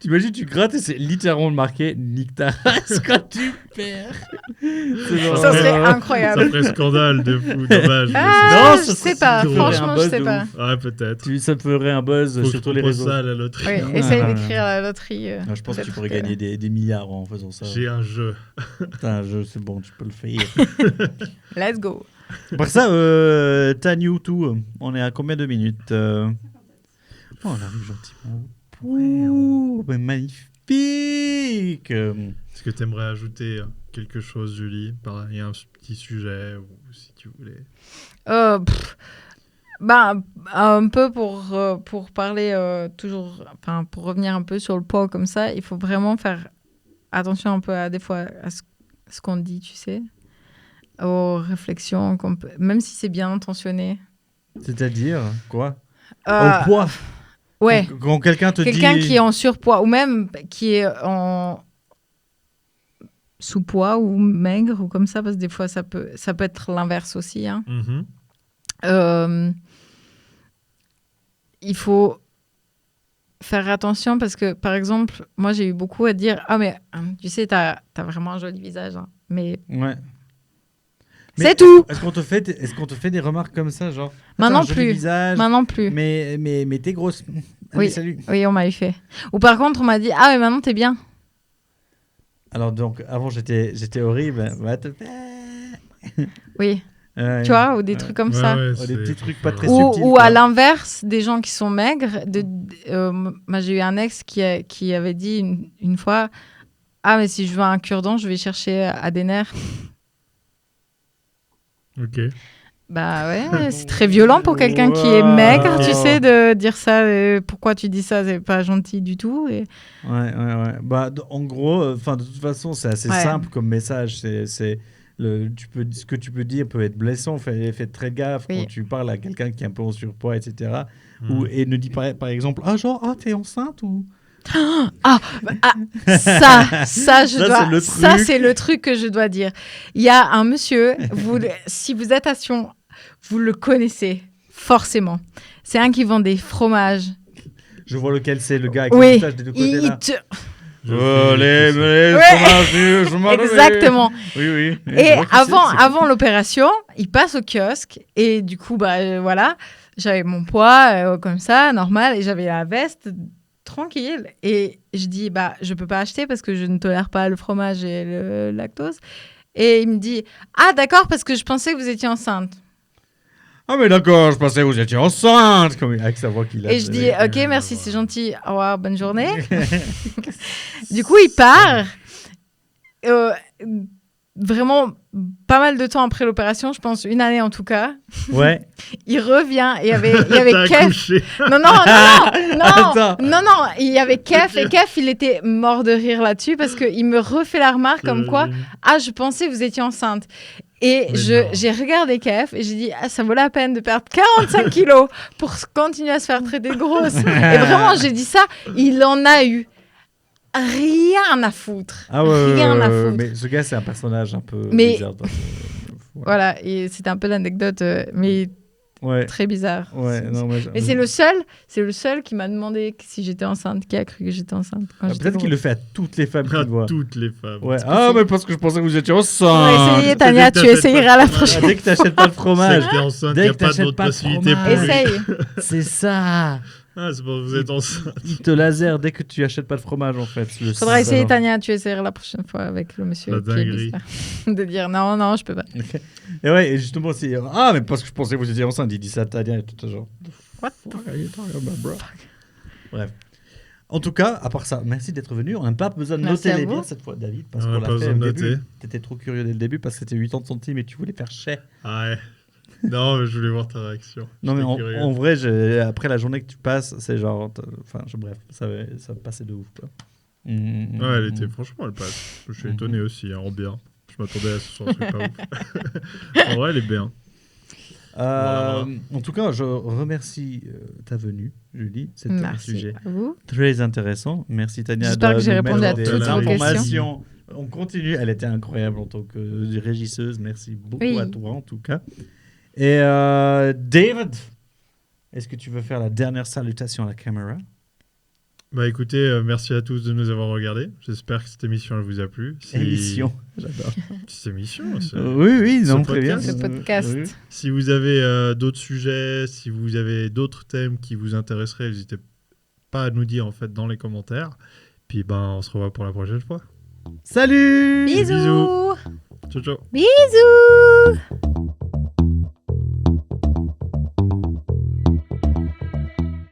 T'imagines, tu grattes et c'est littéralement marqué nique ta race quand tu perds. C'est genre-
Ça serait
Ça
incroyable.
ferait scandale de fou, dommage. mais
Ah,
Non,
je
ça
sais
serait-
pas.
ça ferait
Franchement,
un
je
buzz
sais
de
pas.
ouf.
Ouais, peut-être.
Ça ferait un buzz
Faut que
sur
je
tous les
propose
réseaux.
ça à la loterie.
Oui,
Ah,
essaye
là, là.
d'écrire à la loterie.
Ah, je pense que tu
peut-être
pourrais gagner des milliards en faisant ça.
J'ai un jeu.
Putain, c'est bon, tu peux le faire.
Let's go.
Par ça, Tanyu tout, on est à combien de minutes Oh, on arrive gentiment. Ouh, mais magnifique.
Est-ce que tu aimerais ajouter quelque chose, Julie? Pareil, un petit sujet, ou si tu voulais.
Bah, un peu pour parler toujours, enfin, pour revenir un peu sur le poids comme ça, il faut vraiment faire attention un peu des fois à ce qu'on dit, tu sais, aux réflexions, même si c'est bien intentionné.
C'est-à-dire quoi
Euh,
Au poids.
Ouais.
Quand quelqu'un te
Quelqu'un
dit...
qui est en surpoids ou même qui est en sous-poids ou maigre ou comme ça, parce que des fois ça peut être l'inverse aussi. Hein. Il faut faire attention parce que, par exemple, moi j'ai eu beaucoup à dire « Ah mais tu sais, t'as vraiment un joli visage. Hein. » Mais
Ouais.
c'est tout.
Est-ce qu'on te fait des remarques comme ça, genre
Maintenant
un joli
plus.
visage,
Maintenant plus.
mais t'es grosse. Allez,
Oui.
salut.
Oui, on m'a eu fait. Ou par contre, on m'a dit « Ah mais maintenant t'es bien. »
Alors donc, avant j'étais horrible. Va te faire.
Oui.
Ouais.
Tu vois, ou des trucs comme ça.
Des petits trucs pas très
Ou,
subtils.
ou
quoi.
à l'inverse, des gens qui sont maigres. Moi, j'ai eu un ex qui avait dit une fois « Ah, mais si je veux un cure-dent, je vais chercher à des nerfs.
Ok. »
Bah ouais, c'est très violent pour quelqu'un qui est maigre, tu sais, de dire ça. Pourquoi tu dis ça? C'est pas gentil du tout. Et...
Ouais. Bah, en gros, de toute façon, c'est assez simple comme message. Ce que tu peux dire peut être blessant. Fais très gaffe quand tu parles à quelqu'un qui est un peu en surpoids, etc. Et ne dis pas, par exemple, t'es enceinte ou...
Ça,
Ça,
c'est le truc que je dois dire. Il y a un monsieur, si vous êtes à Sion, vous le connaissez forcément. C'est un qui vend des fromages.
Je vois lequel c'est, le gars avec le moustache des deux côtés là.
Exactement.
Oui.
Et avant l'opération, il passe au kiosque et du coup, voilà, j'avais mon poids comme ça, normal, et j'avais la veste tranquille. Et je dis, je peux pas acheter parce que je ne tolère pas le fromage et le lactose. Et il me dit, ah d'accord, parce que je pensais que vous étiez enceinte.
Ah mais d'accord, je pensais que vous étiez enceinte, comme avec sa voix qu'il a.
Et je dis, ok, merci, c'est gentil. Au revoir, bonne journée. Du coup, il part. vraiment pas mal de temps après l'opération, je pense 1 année en tout cas.
Ouais.
Il revient et il y avait
T'as
Kev.
accouché.
Non,
Attends.
il y avait Kev et Kev, il était mort de rire là-dessus parce qu'il me refait la remarque comme quoi, je pensais que vous étiez enceinte. Et
Mais non.
j'ai regardé Kev et j'ai dit, ça vaut la peine de perdre 45 kilos pour continuer à se faire traiter de grosse. Et vraiment, j'ai dit ça, il en a eu rien à foutre.
Ah ouais,
Rien à foutre.
mais ce gars, c'est un personnage un peu
Mais-
bizarre. Ouais.
Voilà, et c'était un peu l'anecdote, mais
Ouais.
très bizarre.
Ouais, non, mais
Mais c'est le seul qui m'a demandé si j'étais enceinte, qui a cru que j'étais enceinte. Quand j'étais
Peut-être qu'il le
grosse.
fait à toutes les femmes
À
qu'il voit.
toutes les femmes.
Ouais.
C'est
Ah,
possible.
mais parce que je pensais que vous étiez
On va
enceinte.
essayer, Tania, tu essayeras la prochaine.
Dès que t'achètes pas de fromage.
Si t'es enceinte, il
Dès
n'y a
que
pas
t'achètes
d'autre
pas de
possibilité pour
fromage.
lui.
Essaye.
C'est ça.
Ah, c'est pour que vous êtes enceinte.
Il te laser dès que tu achètes pas de fromage, en fait. Le
Faudra essayer,
salaud.
Tania, tu essaieras la prochaine fois avec le monsieur.
La
qui est
dinguerie.
bizarre. De dire non, je peux pas.
Ok. Et ouais, et justement, c'est. Ah, mais parce que je pensais que vous étiez enceinte. Il dit ça à Tania et tout genre.
What
the fuck are you talking about, bro? Bref. En tout cas, à part ça, merci d'être venu. On n'a pas besoin de
Merci
noter
à
les
vous.
bières cette fois, David. Parce
On
qu'on
n'a
l'a
pas
fait
besoin
au
de
début.
noter.
T'étais trop curieux dès le début parce que c'était 80 centimes et tu voulais faire chais.
Ah ouais. Non, mais je voulais voir ta réaction.
Non, mais
J'étais
en,
curieux.
en vrai, après la journée que tu passes, c'est genre. Enfin, bref, ça me passait de ouf, quoi.
Ouais, elle était, franchement, elle passe. Je suis
Mhm.
étonné aussi, en bien. Je m'attendais à ce soit un truc pas ouf. En vrai, elle est bien. Voilà.
En tout cas, je remercie ta venue, Julie. C'était un
Merci
sujet
à vous.
très intéressant. Merci Tania.
J'espère
de
que j'ai
nous
répondu
mettre
à
des
toutes vos
informations. On continue. Elle était incroyable en tant que régisseuse. Merci beaucoup
Oui.
à toi en tout cas. Et David, est-ce que tu veux faire la dernière salutation à la caméra?
Bah écoutez, merci à tous de nous avoir regardés. J'espère que cette émission elle vous a plu.
Émission, j'adore.
Cette émission. c'est-
Oui, non,
Ce
très bien.
podcast.
Le podcast.
Oui.
Si vous avez d'autres sujets, si vous avez d'autres thèmes qui vous intéresseraient, n'hésitez pas à nous dire en fait dans les commentaires. Puis ben on se revoit pour la prochaine fois.
Salut!
Bisous.
Ciao ciao.
Bisous.